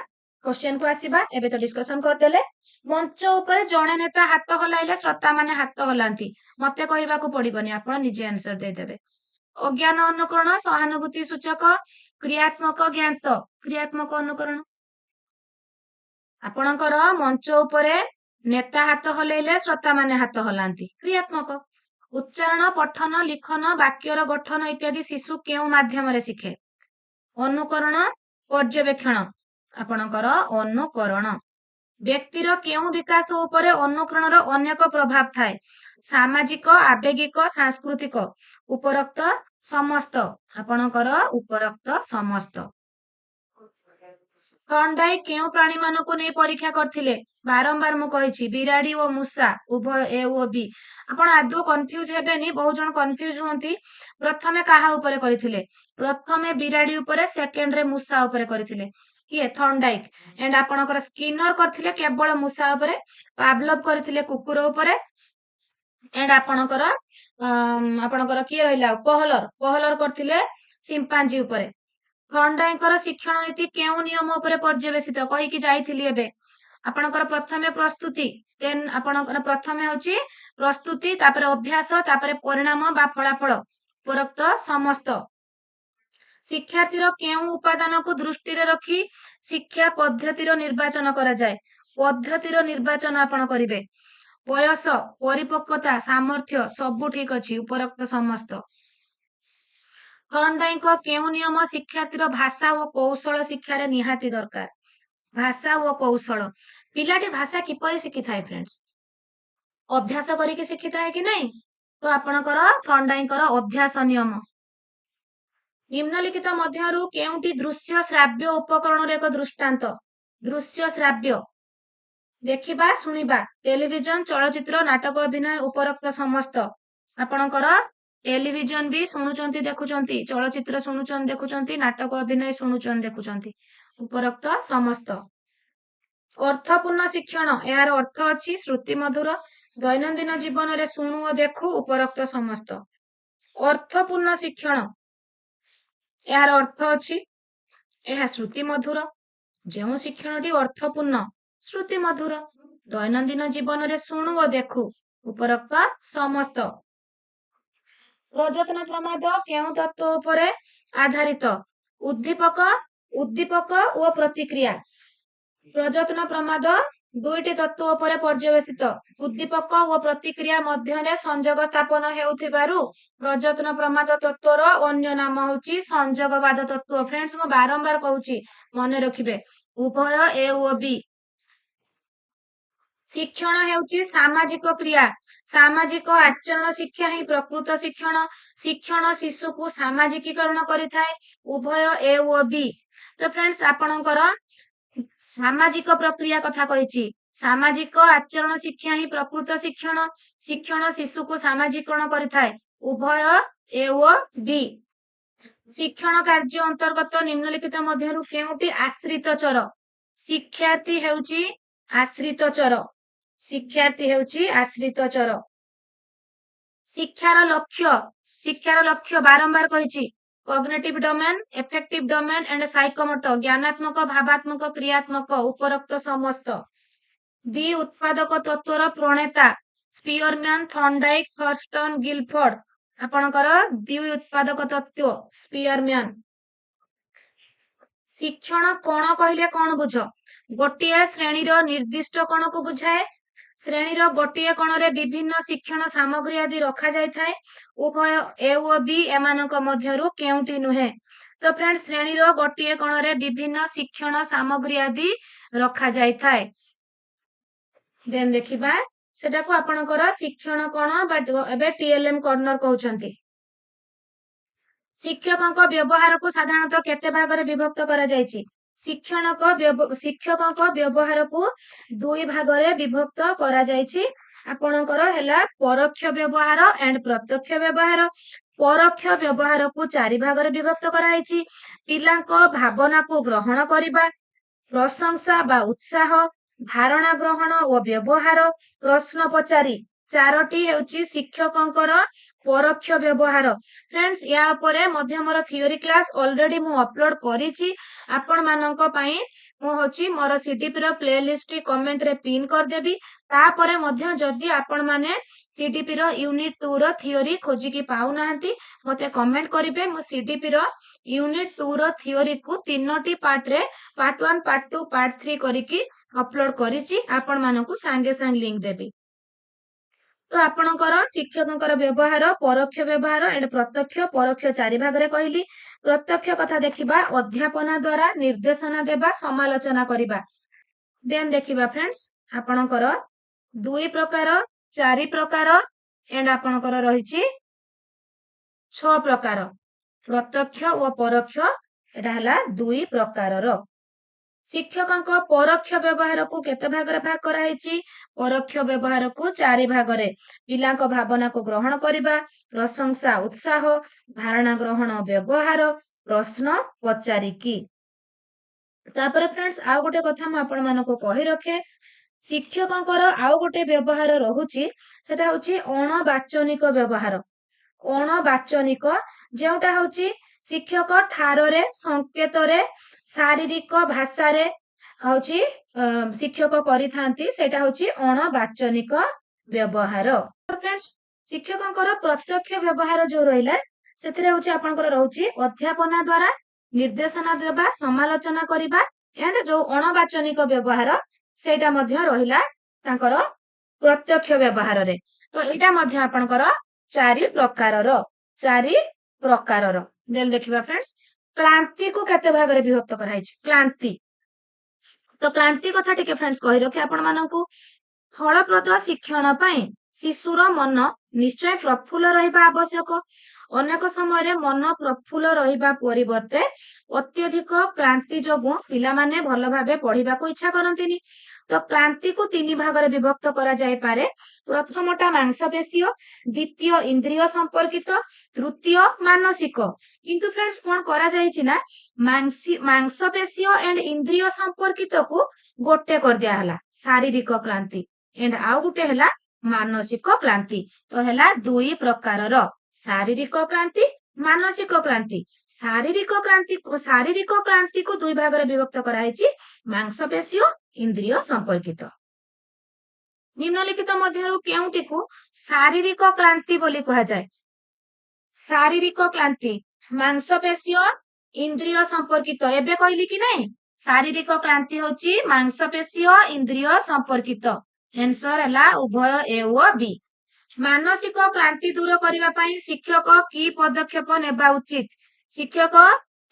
क्वेश्चन को आसीबा एबे तो डिस्कशन कर देले मंच ऊपर जणे नेता हाथ हलाइले श्रोता माने हाथ हलांती मते कहिबा को पड़िबनी आपण निजे आंसर दे देबे अज्ञान अनुकरण सहानुभूति सूचक क्रियात्मक ज्ञात क्रियात्मक अनुकरण आपणकर मंच उपरे नेता हाथ हलेले श्रोता माने हाथ हलांती क्रियात्मक उच्चारण पठन लिखन वाक्यर गठन इत्यादि शिशु केउ माध्यम रे शिखे अनुकरण पर्यवेक्षण आपणकर अनुकरण व्यक्तिर केउ विकास उपरे अनुकरणर अनेक प्रभाव थाए सामाजिक आवेगिक सांस्कृतिक उपरोक्त समस्त आपणकर उपरोक्त समस्त थर्नडाइक केउ प्राणी मानको नै परीक्षा करथिले बारंबार मु कहिछि बिराडी ओ मूसा उभय ए ओ बी आपण आदो कंफ्यूज हेबेनी बहुत जन कंफ्यूज होंती प्रथमे काहा ऊपर करिथिले प्रथमे बिराडी ऊपर सेकंड रे मूसा ऊपर करिथिले किए थर्नडाइक एंड आपणकर स्किनर करथिले केवल मूसा ऊपर पावलोव करथिले कुकुर ऊपर एंड आपणकर किए रहिला कोहलर करथिले सिम्पांजी ऊपर थर्नडाइकर शिक्षण नीति केउ नियम ऊपर पर्यवेसित कहिकी जाइथिली एबे आपणकर प्रथमे प्रस्तुति देन आपणकर प्रथमे होची प्रस्तुति तापर अभ्यास तापर परिणाम बा फलाफल उपरोक्त समस्त शिक्षार्थीर केउ उपादान को दृष्टि रे रखी शिक्षा पद्धतिर निर्वाचन करा जाए पद्धतिर निर्वाचन आपण करिवे बयस परिपक्वता सामर्थ्य सब ठीक अछि उपरोक्त समस्त थर्नडाइक केउ नियम शिक्षार्थीर भाषा और कौशल शिक्षार निहाती दरकार भाषा और कौशल पिलाटी भाषा किपरि शिखि थाए फ्रेंड्स अभ्यास करिके शिखि थाए कि नहीं तो आपणकर थर्नडाइकर अभ्यास नियम निम्नलिखित मध्यरु केउटी दृश्य श्राव्य उपकरण रे एक दृष्टांत दृश्य श्राव्य देखिबा सुनिबा टेलीविजन चलचित्र नाटक अभिनय उपरोक्त समस्त आपणकर टेलीविजन भी शुणुचंती देखुचंती, चलचित्र शुणुचंती देखुचंती, नाटक अभिनय शुणुचंती देखुचंती। उपरोक्त समस्त। अर्थपूर्ण शिक्षण यार अर्थ अछि श्रुति मधुर। दैनंदिन जीवन रे शुणु और देखु उपरोक्त समस्त। अर्थपूर्ण शिक्षण यार अर्थ अछि यह श्रुति मधुर। जो शिक्षणटी अर्थपूर्ण श्रुति मधुर दैनंदिन जीवन रे शुणु और देखु उपरोक्त समस्त। प्रजनन प्रमाद केउं तत्व उपरे आधारित? उद्दीपक उद्दीपक और प्रतिक्रिया। प्रजनन प्रमाद दुईटी तत्व उपरे पर्यवेसित। उद्दीपक और प्रतिक्रिया मध्य संजोग स्थापन हेउथिबारु प्रजनन प्रमाद तत्वर अन्य नाम होची संजोगवाद तत्व। फ्रेंड्स मु बारंबार कहूची मन रखिबे उभय ए और बी। शिक्षण हेउची सामाजिक क्रिया। सामाजिक आचरण शिक्षा ही प्रकृत शिक्षण। शिक्षण शिशु को सामाजिकीकरण करिथाय। उभय ए और बी। तो फ्रेंड्स आपणकर सामाजिक प्रक्रिया कथा कहिची। सामाजिक आचरण शिक्षा ही प्रकृत शिक्षण। शिक्षण शिशु को सामाजिकरण करिथाय। उभय ए और बी। शिक्षण कार्य अंतर्गत निम्नलिखित मध्यरु केउटी आश्रित चर? शिक्षार्थी हेउची आश्रित चर। शिक्षार्थी हेउची आश्रित चर। शिक्षार लक्ष्य बारंबार कहिची cognitive domain, affective domain and psychomotor. ज्ञानात्मक, भावात्मक, क्रियात्मक उपरोक्त समस्त। द्वि उत्पादक तत्वर प्रणेता स्पीयरमैन, थॉर्नडाइक, थर्स्टन, गिलफोर्ड। आपणकर द्वि उत्पादक तत्व स्पीयरमैन। शिक्षण कोण कहले कोण बुझ? गोटिए श्रेणीर निर्दिष्ट कोण को बुझाए। श्रेणीर गोटिए कोणरे विभिन्न शिक्षण सामग्री आदि रखा जाय थाए। उभय ए और बी एमानक मध्यरु केउटी नुहे? तो फ्रेंड्स श्रेणीर गोटिए कोणरे विभिन्न शिक्षण सामग्री आदि रखा जाय थाए। देन देखिबा सेटा को आपणकर शिक्षण कोण बा एबे टीएलएम कॉर्नर कहउचंती। शिक्षकक व्यवहार को साधारणतः केते भागरे विभक्त करा जायछि? शिक्षकक व्यवहार को दुई भागरे विभक्त करा जायछि। आपणकर हेला परोक्ष व्यवहार एंड प्रत्यक्ष व्यवहार। परोक्ष व्यवहार को चारि भागरे विभक्त कराइछि। पिलांक भावना को ग्रहण करिबा, प्रशंसा बा उत्साह, धारणा ग्रहण और व्यवहार, प्रश्न पचारि। चारोटी हेउची शिक्षकंकर परोक्ष व्यवहार। फ्रेंड्स या उपरे मध्य मोर थियोरी क्लास ऑलरेडी मु अपलोड करिछि। आपण मानक पई मु होची मोर सीडीपी रो प्लेलिस्ट कमेंट रे पिन कर देबी। तापरे मध्य जदि आपण माने सीडीपी रो यूनिट 2 रो थियोरी खोजी की पाउ नाहंती मते कमेंट करिवे। मु सीडीपी रो यूनिट 2 रो थियोरी को तीनोटी पार्ट रे पार्ट 1 पार्ट 2 पार्ट 3 करिकी अपलोड करिछि। आपण मानकु संगे संग लिंक देबी। तो आपणकर शिक्षकंकर व्यवहार परोक्ष व्यवहार एंड प्रत्यक्ष परोक्ष चारि भागरे कहली। प्रत्यक्ष कथा देखिबा अध्यापना द्वारा निर्देशना देबा, समालोचना करिबा। देन देखिबा फ्रेंड्स आपणकर दुई प्रकार, चारि प्रकार एंड आपणकर रहिछि 6 प्रकार। प्रत्यक्ष और परोक्ष एटा हला दुई प्रकारर। शिक्षकंक परोक्ष व्यवहार को केते भागरे भाग कराइछि? परोक्ष व्यवहार को चारि भागरे। पिलांक भावना को ग्रहण करिबा, प्रशंसा उत्साह, धारणा ग्रहण व्यवहार, प्रश्न पचारिकी। तापर फ्रेंड्स आउ गोटे कथा म आपण मानको कहि रखे। शिक्षकंकर आउ गोटे व्यवहार रहुछि सेटा होछि अणवाचनिक व्यवहार। अणवाचनिक जेउटा होछि शिक्षक ठाररे, संकेतरे, शारीरिक भाषारे होछि शिक्षक करिथांती सेटा होछि अणवाचनिक व्यवहार। फ्रेंड्स शिक्षकंकर प्रत्यक्ष व्यवहार जो रहिला सेथिरे होछि आपनकर रहउछि अध्यापना द्वारा निर्देशना देबा, समालोचना करिबा एंड जो अणवाचनिक व्यवहार सेटा मध्य रहिला तांकर प्रत्यक्ष व्यवहार रे। तो एटा मध्य आपनकर चारि प्रकारर। देन देखिबा फ्रेंड्स क्लांति को केते भागरे विभक्त कराइछि? क्लांति। तो क्लांति कथा टिके फ्रेंड्स कहि रखे आपण माननकु फलप्रद शिक्षण पई ଶିଶୁର ମନ ନିଶ୍ଚୟ ପ୍ରଫୁଲ୍ଲ ରହିବା ଆବଶ୍ୟକ। ଅନେକ ସମୟରେ ମନ ପ୍ରଫୁଲ୍ଲ ରହିବା ପରିବର୍ତ୍ତେ ଅତ୍ୟଧିକ କ୍ଳାନ୍ତି ଯୋଗୁଁ ପିଲାମାନେ ଭଲ ଭାବେ ପଢିବାକୁ ଇଚ୍ଛା କରନ୍ତିନି। ତ କ୍ଳାନ୍ତିକୁ 3 ଭାଗରେ ବିଭକ୍ତ କରାଯାଇପାରେ। ପ୍ରଥମଟା ମାଂସପେଶୀୟ, ଦ୍ୱିତୀୟ ଇନ୍ଦ୍ରିୟ ସମ୍ପର୍କିତ, ତୃତୀୟ ମାନସିକ। କିନ୍ତୁ ଫ୍ରେଣ୍ଡସ୍ କଣ କରାଯାଇଛି ନା ମାଂସପେଶୀୟ ଏଣ୍ଡ ଇନ୍ଦ୍ରିୟ ସମ୍ପର୍କିତକୁ ଗୋଟେ କରିଦିଆ ହେଲା ଶାରୀରିକ କ୍ଳାନ୍ତି, ଏଣ୍ଡ ଆଉ ଗୋଟେ ହେଲା ମାନସିକ କ୍ଳାନ୍ତି। ତ ହେଲା 2 ପ୍ରକାରର ଶାରୀରିକ କ୍ଳାନ୍ତି, ମାନସିକ କ୍ଳାନ୍ତି। ଶାରୀରିକ କ୍ଳାନ୍ତିକୁ 2 ଭାଗରେ ବିଭକ୍ତ କରାଯାଇଛି, ମାଂସପେଶୀୟ, ଇନ୍ଦ୍ରିୟ ସମ୍ପର୍କିତ। ନିମ୍ନଲିଖିତ ମଧ୍ୟରୁ କେଉଁଟିକୁ ଶାରୀରିକ କ୍ଳାନ୍ତି ବୋଲି କୁହାଯାଏ? ଶାରୀରିକ କ୍ଳାନ୍ତି ମାଂସପେଶୀୟ, ଇନ୍ଦ୍ରିୟ ସମ୍ପର୍କିତ। ଏବେ କହିଲି କି ନାଇଁ ଶାରୀରିକ କ୍ଳାନ୍ତି ହଉଛି ମାଂସପେଶୀୟ, ଇନ୍ଦ୍ରିୟ ସମ୍ପର୍କିତ। ଆନ୍ସର ହେଲା ଉଭୟ ଏ ଓ ବି। ମାନସିକ କ୍ଳାନ୍ତି ଦୂର କରିବା ପାଇଁ ଶିକ୍ଷକ କି ପଦକ୍ଷେପ ନେବା ଉଚିତ? ଶିକ୍ଷକ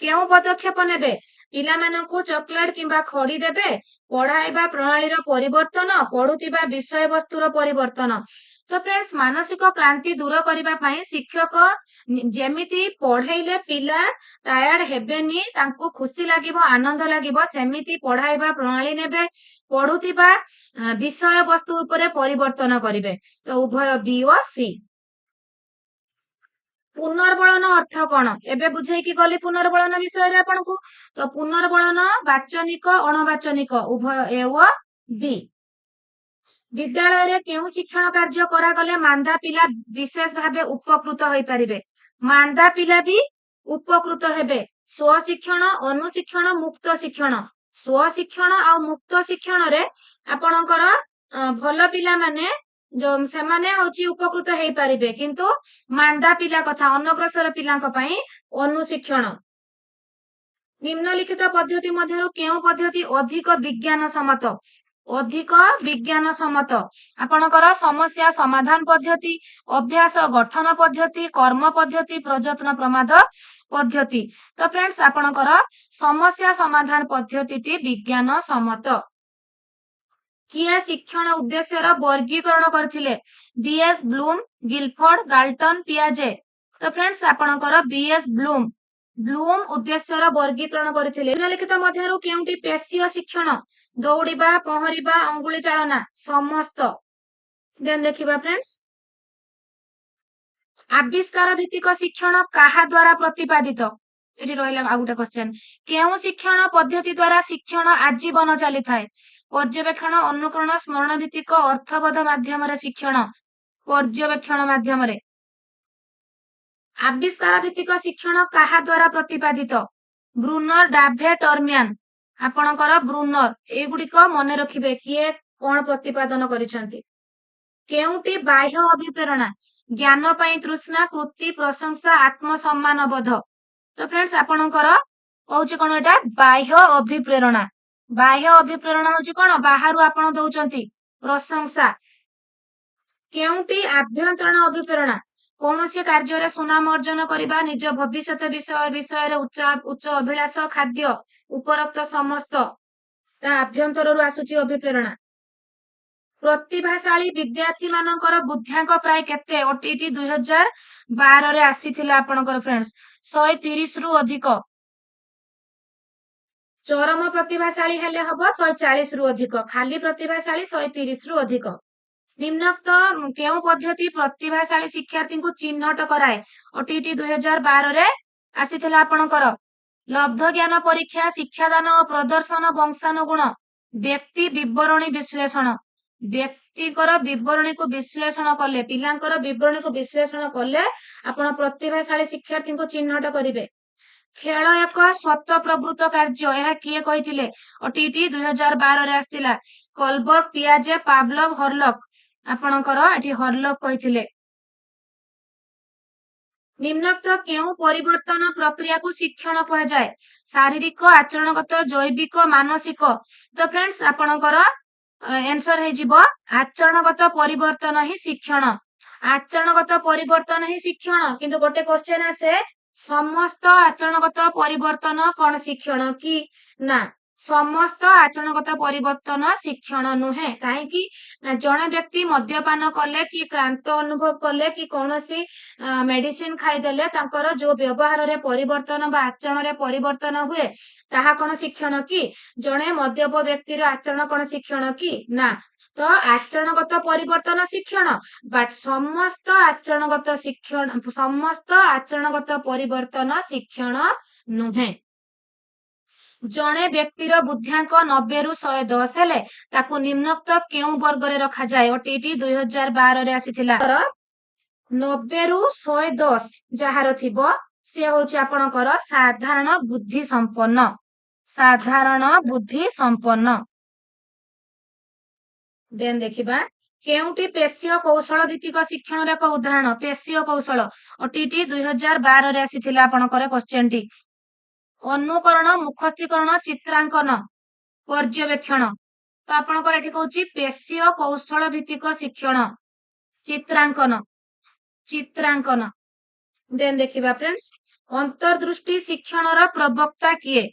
କେଉଁ ପଦକ୍ଷେପ ନେବେ? ପିଲାମାନଙ୍କୁ ଚକୋଲେଟ କିମ୍ବା ଖଡି ଦେବେ, ପଢାଇବା ପ୍ରଣାଳୀର ପରିବର୍ତ୍ତନ, ପଢୁଥିବା ବିଷୟବସ୍ତୁର ପରିବର୍ତ୍ତନ। ତ ଫ୍ରେଣ୍ଡସ୍ ମାନସିକ କ୍ଳାନ୍ତି ଦୂର କରିବା ପାଇଁ ଶିକ୍ଷକ ଯେମିତି ପଢେଇଲେ ପିଲା ଟାୟାର୍ଡ ହେବେନି, ତାଙ୍କୁ ଖୁସି ଲାଗିବ, ଆନନ୍ଦ ଲାଗିବ, ସେମିତି ପଢାଇବା ପ୍ରଣାଳୀ ନେବେ, ପଢୁଥିବା ବିଷୟବସ୍ତୁ ଉପରେ ପରିବର୍ତ୍ତନ କରିବେ। ତ ଉଭୟ ବି ଓ ସି। ପୁନର୍ବଳନ ଅର୍ଥ କଣ? ଏବେ ବୁଝେଇକି ଗଲି ପୁନର୍ବଳନ ବିଷୟରେ ଆପଣଙ୍କୁ। ତ ପୁନର୍ବଳନ ବାଚନିକ, ଅଣବାଚନିକ ଉଭୟ ଏ ଓ ବି। ବିଦ୍ୟାଳୟରେ କେଉଁ ଶିକ୍ଷଣ କାର୍ଯ୍ୟ କରାଗଲେ ମାନ୍ଦା ପିଲା ବିଶେଷ ଭାବେ ଉପକୃତ ହୋଇପାରିବେ? ମାନ୍ଦା ପିଲା ବି ଉପକୃତ ହେବେ। ସ୍ୱଶିକ୍ଷଣ, ଅନୁଶିକ୍ଷଣ, ମୁକ୍ତ ଶିକ୍ଷଣ। ସ୍ୱଶିକ୍ଷଣ ଆଉ ମୁକ୍ତ ଶିକ୍ଷଣରେ ଆପଣଙ୍କର ଭଲ ପିଲାମାନେ ସେମାନେ ହଉଛି ଉପକୃତ ହେଇପାରିବେ, କିନ୍ତୁ ମାନ୍ଦା ପିଲା କଥା, ଅନଗ୍ରସର ପିଲାଙ୍କ ପାଇଁ ଅନୁଶିକ୍ଷଣ। ନିମ୍ନଲିଖିତ ପଦ୍ଧତି ମଧ୍ୟରୁ କେଉଁ ପଦ୍ଧତି ଅଧିକ ବିଜ୍ଞାନ ସମ୍ମତ? ଅଧିକ ବିଜ୍ଞାନ ସମ୍ମତ ଆପଣଙ୍କର ସମସ୍ୟା ସମାଧାନ ପଦ୍ଧତି, ଅଭ୍ୟାସ ଗଠନ ପଦ୍ଧତି, କର୍ମ ପଦ୍ଧତି, ପ୍ରଯତ୍ନ ପ୍ରମାଦ ପଦ୍ଧତି। ତ ଫ୍ରେଣ୍ଡସ୍ ଆପଣଙ୍କର ସମସ୍ୟା ସମାଧାନ ପଦ୍ଧତିଟି ବିଜ୍ଞାନ ସମ୍ମତ। କିଏ ଶିକ୍ଷଣ ଉଦ୍ଦେଶ୍ୟର ବର୍ଗୀକରଣ କରିଥିଲେ? ବି.ଏସ୍. ବ୍ଲୁମ, ଗିଲଫୋର୍ଡ, ଗାଲ୍ଟନ, ପିଆଜେ। ତ ଫ୍ରେଣ୍ଡସ୍ ଆପଣଙ୍କର ବି.ଏସ୍. ବ୍ଲୁମ ଉଦ୍ଦେଶ୍ୟର ବର୍ଗୀକରଣ କରିଥିଲେ। ନିମ୍ନଲିଖିତ ମଧ୍ୟରୁ କେଉଁଟି ପେଶୀୟ ଶିକ୍ଷଣ? ଦୌଡ଼ିବା, ପହଁରିବା, ଅଙ୍ଗୁଳି ଚାଳନା। ସମସ୍ତ। ଦେନ୍ ଦେଖିବା ଫ୍ରେଣ୍ଡସ୍, ଆବିଷ୍କାର ଭିତ୍ତିକ ଶିକ୍ଷଣ କାହା ଦ୍ୱାରା ପ୍ରତିପାଦିତ? ଏଠି ରହିଲା ଆଉ ଗୋଟେ କ୍ୱେଶ୍ଚନ। କେଉଁ ଶିକ୍ଷଣ ପଦ୍ଧତି ଦ୍ୱାରା ଶିକ୍ଷଣ ଆଜୀବନ ଚାଲିଥାଏ? ପର୍ଯ୍ୟବେକ୍ଷଣ, ଅନୁକରଣ, ସ୍ମରଣ ଭିତ୍ତିକ, ଅର୍ଥବୋଧ ମାଧ୍ୟମରେ ଶିକ୍ଷଣ। ପର୍ଯ୍ୟବେକ୍ଷଣ ମାଧ୍ୟମରେ। ଆବିଷ୍କାର ଭିତ୍ତିକ ଶିକ୍ଷଣ କାହା ଦ୍ୱାରା ପ୍ରତିପାଦିତ? ବ୍ରୁନର, ଡାଭେ, ଟର୍ମ୍ୟାନ। ଆପଣଙ୍କର ବ୍ରୁନର। ଏଇଗୁଡିକ ମନେ ରଖିବେ କିଏ କଣ ପ୍ରତିପାଦନ କରିଛନ୍ତି। କେଉଁଟି ବାହ୍ୟ ଅଭିପ୍ରେରଣା? ଜ୍ଞାନ ପାଇଁ ତୃଷ୍ଣା, କୃତି, ପ୍ରଶଂସା, ଆତ୍ମସମ୍ମାନ ବୋଧ। ତ ଫ୍ରେଣ୍ଡସ୍ ଆପଣଙ୍କର କହୁଛି କଣ ଏଟା? ବାହ୍ୟ ଅଭିପ୍ରେରଣା। ବାହ୍ୟ ଅଭିପ୍ରେରଣା ହଉଛି କଣ? ବାହାରୁ ଆପଣ ଦଉଛନ୍ତି ପ୍ରଶଂସା। କେଉଁଟି ଆଭ୍ୟନ୍ତରୀଣ ଅଭିପ୍ରେରଣା? କୌଣସି କାର୍ଯ୍ୟରେ ସୁନାମ ଅର୍ଜନ କରିବା, ନିଜ ଭବିଷ୍ୟତ ବିଷୟରେ ଉଚ୍ଚ ଅଭିଳାଷ, ଖାଦ୍ୟ। ଉପରୋକ୍ତ ସମସ୍ତ ତା ଆଭ୍ୟନ୍ତରରୁ ଆସୁଛି ଅଭିପ୍ରେରଣା। ପ୍ରତିଭାଶାଳୀ ବିଦ୍ୟାର୍ଥୀ ମାନଙ୍କର ବୁଦ୍ଧ୍ୟାଙ୍କ ପ୍ରାୟ କେତେ? ଓଟିଇଟି 2012ରେ ଆସିଥିଲା ଆପଣଙ୍କର ଫ୍ରେଣ୍ଡସ୍ 130 ରୁ ଅଧିକ। ଚରମ ପ୍ରତିଭାଶାଳୀ ହେଲେ ହବ 140 ରୁ ଅଧିକ, ଖାଲି ପ୍ରତିଭାଶାଳୀ 130 ରୁ ଅଧିକ। ନିମ୍ନୋକ୍ତ କେଉଁ ପଦ୍ଧତି ପ୍ରତିଭାଶାଳୀ ଶିକ୍ଷାର୍ଥୀଙ୍କୁ ଚିହ୍ନଟ କରାଏ? ଓଟିଇଟି 2012ରେ ଆସିଥିଲା ଆପଣଙ୍କର ଲବ୍ଧ ଜ୍ଞାନ ପରୀକ୍ଷା, ଶିକ୍ଷାଦାନ ଓ ପ୍ରଦର୍ଶନ, ବଂଶାନୁଗୁଣ, ବ୍ୟକ୍ତି ବିବରଣୀ ବିଶ୍ଳେଷଣ। ବ୍ୟକ୍ତିଙ୍କର ବିବରଣୀକୁ ବିଶ୍ଳେଷଣ କଲେ, ପିଲାଙ୍କର ବିବରଣୀକୁ ବିଶ୍ଳେଷଣ କଲେ ଆପଣ ପ୍ରତିଭାଶାଳୀ ଶିକ୍ଷାର୍ଥୀଙ୍କୁ ଚିହ୍ନଟ କରିବେ। ଖେଳ ଏକ ସ୍ୱତଃପ୍ରବୃତ୍ତ କାର୍ଯ୍ୟ, ଏହା କିଏ କହିଥିଲେ? ଓଟିଇଟି 2012ରେ ଆସିଥିଲା କଲବର୍ଗ, ପିଆଜେ, ପାଭଲଭ, ହର୍ଲକ। ଆପଣଙ୍କର ଏଠି ହର୍ଲକ କହିଥିଲେ। ନିମ୍ନୋକ୍ତ କେଉଁ ପରିବର୍ତ୍ତନ ପ୍ରକ୍ରିୟାକୁ ଶିକ୍ଷଣ କୁହାଯାଏ? ଶାରୀରିକ, ଆଚରଣଗତ, ଜୈବିକ, ମାନସିକ। ତ ଫ୍ରେଣ୍ଡସ୍ ଆପଣଙ୍କର ଆନ୍ସର ହେଇଯିବ ଆଚରଣଗତ ପରିବର୍ତ୍ତନ ହିଁ ଶିକ୍ଷଣ। ଆଚରଣଗତ ପରିବର୍ତ୍ତନ ହିଁ ଶିକ୍ଷଣ। କିନ୍ତୁ ଗୋଟେ କ୍ୱେଶ୍ଚନ ଆସେ ସମସ୍ତ ଆଚରଣଗତ ପରିବର୍ତ୍ତନ କଣ ଶିକ୍ଷଣ କି ନା? समस्त आचरणगत परिवर्तन शिक्षण नुहे कहीं जड़े व्यक्ति मद्यपान कले कि क्लांत अनुभव कले कि कौन सी मेडिसिन खाईदेले जो व्यवहार रे परिवर्तन बा आचरण रे परिवर्तन हुए ताहा कौन शिक्षण कि जड़े मद्यप व्यक्तिर आचरण कौन शिक्षण कि ना तो आचरणगत परिवर्तन शिक्षण बट समस्त आचरणगत शिक्षण समस्त आचरणगत परिवर्तन शिक्षण नुहे जड़े व्यक्तिर बुद्धियांक 90 रु 110 हेले ताकू निम्नोक्त केउ वर्ग रे रखा जाए ओटीटी 2012 रे आसीथिला 90 रु 110 जहार थिबो से होची आपणकर साधारण बुद्धि संपन्न देन देखिबा केउटी पेशीय कौशल भित्तिक शिक्षण रे एक उदाहरण पेशीय कौशल ओटीटी 2012 रे आसीथिला आपणकर क्वेश्चन टी अनुकरण मुखस्थीकरण चित्रांकन पर्यवेक्षण तो आपणकर एठी कहूची पेशीय कौशल भित्तिक शिक्षण चित्रांकन देन देखिबा फ्रेंड्स अंतर्दृष्टि शिक्षणर प्रवक्ता किए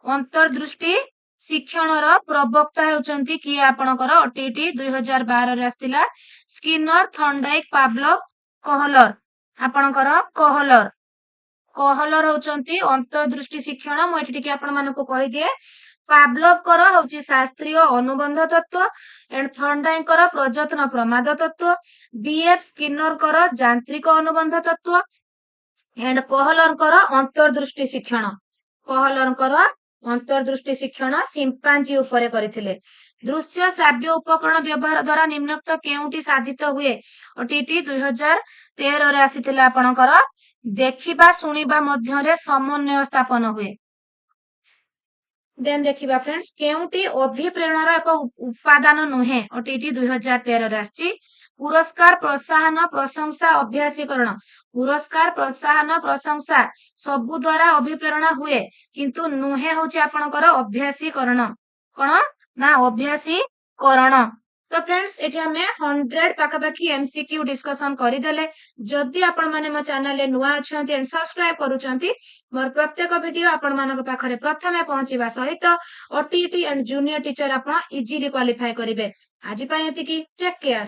अंतर्दृष्टि शिक्षणर प्रवक्ता हेउचंती किए आपणकर ओटीटी 2012 रे आस्तिला स्किनर थॉर्नडाइक पावलोव कहलर आपणकर कहलर होउचंती अंतर्दृष्टि शिक्षण मु एठी टिके आपण मानको कहि दिए पावलोव कर होउची शास्त्रीय अनुबंध तत्व एंड थॉर्नडाइक कर प्रजनन प्रमाद तत्व बीएफ स्किनर कर यांत्रिक अनुबंध तत्व एंड कहलर कर अंतर्दृष्टि शिक्षण सिंपांजी उपरे करिथिले दृश्य श्राव्य उपकरण व्यवहार द्वारा निम्नोक्त केउटी साधित हुए ओटीटी 2013 रे आसीथिला आपणकर देखिबा सुनिबा मध्यरे समन्वय स्थापन हुए देन देखिबा फ्रेंड्स केउटी अभिप्रेरणार एक उपादान नुहे ओटीटी 2013 रे आछि पुरस्कार प्रोत्साहन प्रशंसा अभ्यासीकरण पुरस्कार प्रोत्साहन प्रशंसा सबु द्वारा अभिप्रेरणा हुए किंतु नुहे होची आपणकर अभ्यासीकरण कोन ना अभ्यासीकरण तो फ्रेंड्स एठी हमें 100 पाखापाखी एमसीक्यू डिस्कशन करिदेले जदि आपण माने मो चैनल ले नुआ अछंती एंड सब्सक्राइब करूचंती मोर प्रत्येक वीडियो आपण मानक पाखरे प्रथमे पहुंचीबा सहित ओटीटी एंड जूनियर टीचर आपण इजीली क्वालिफाई करिवे आज पय एतिकी टेक केयर।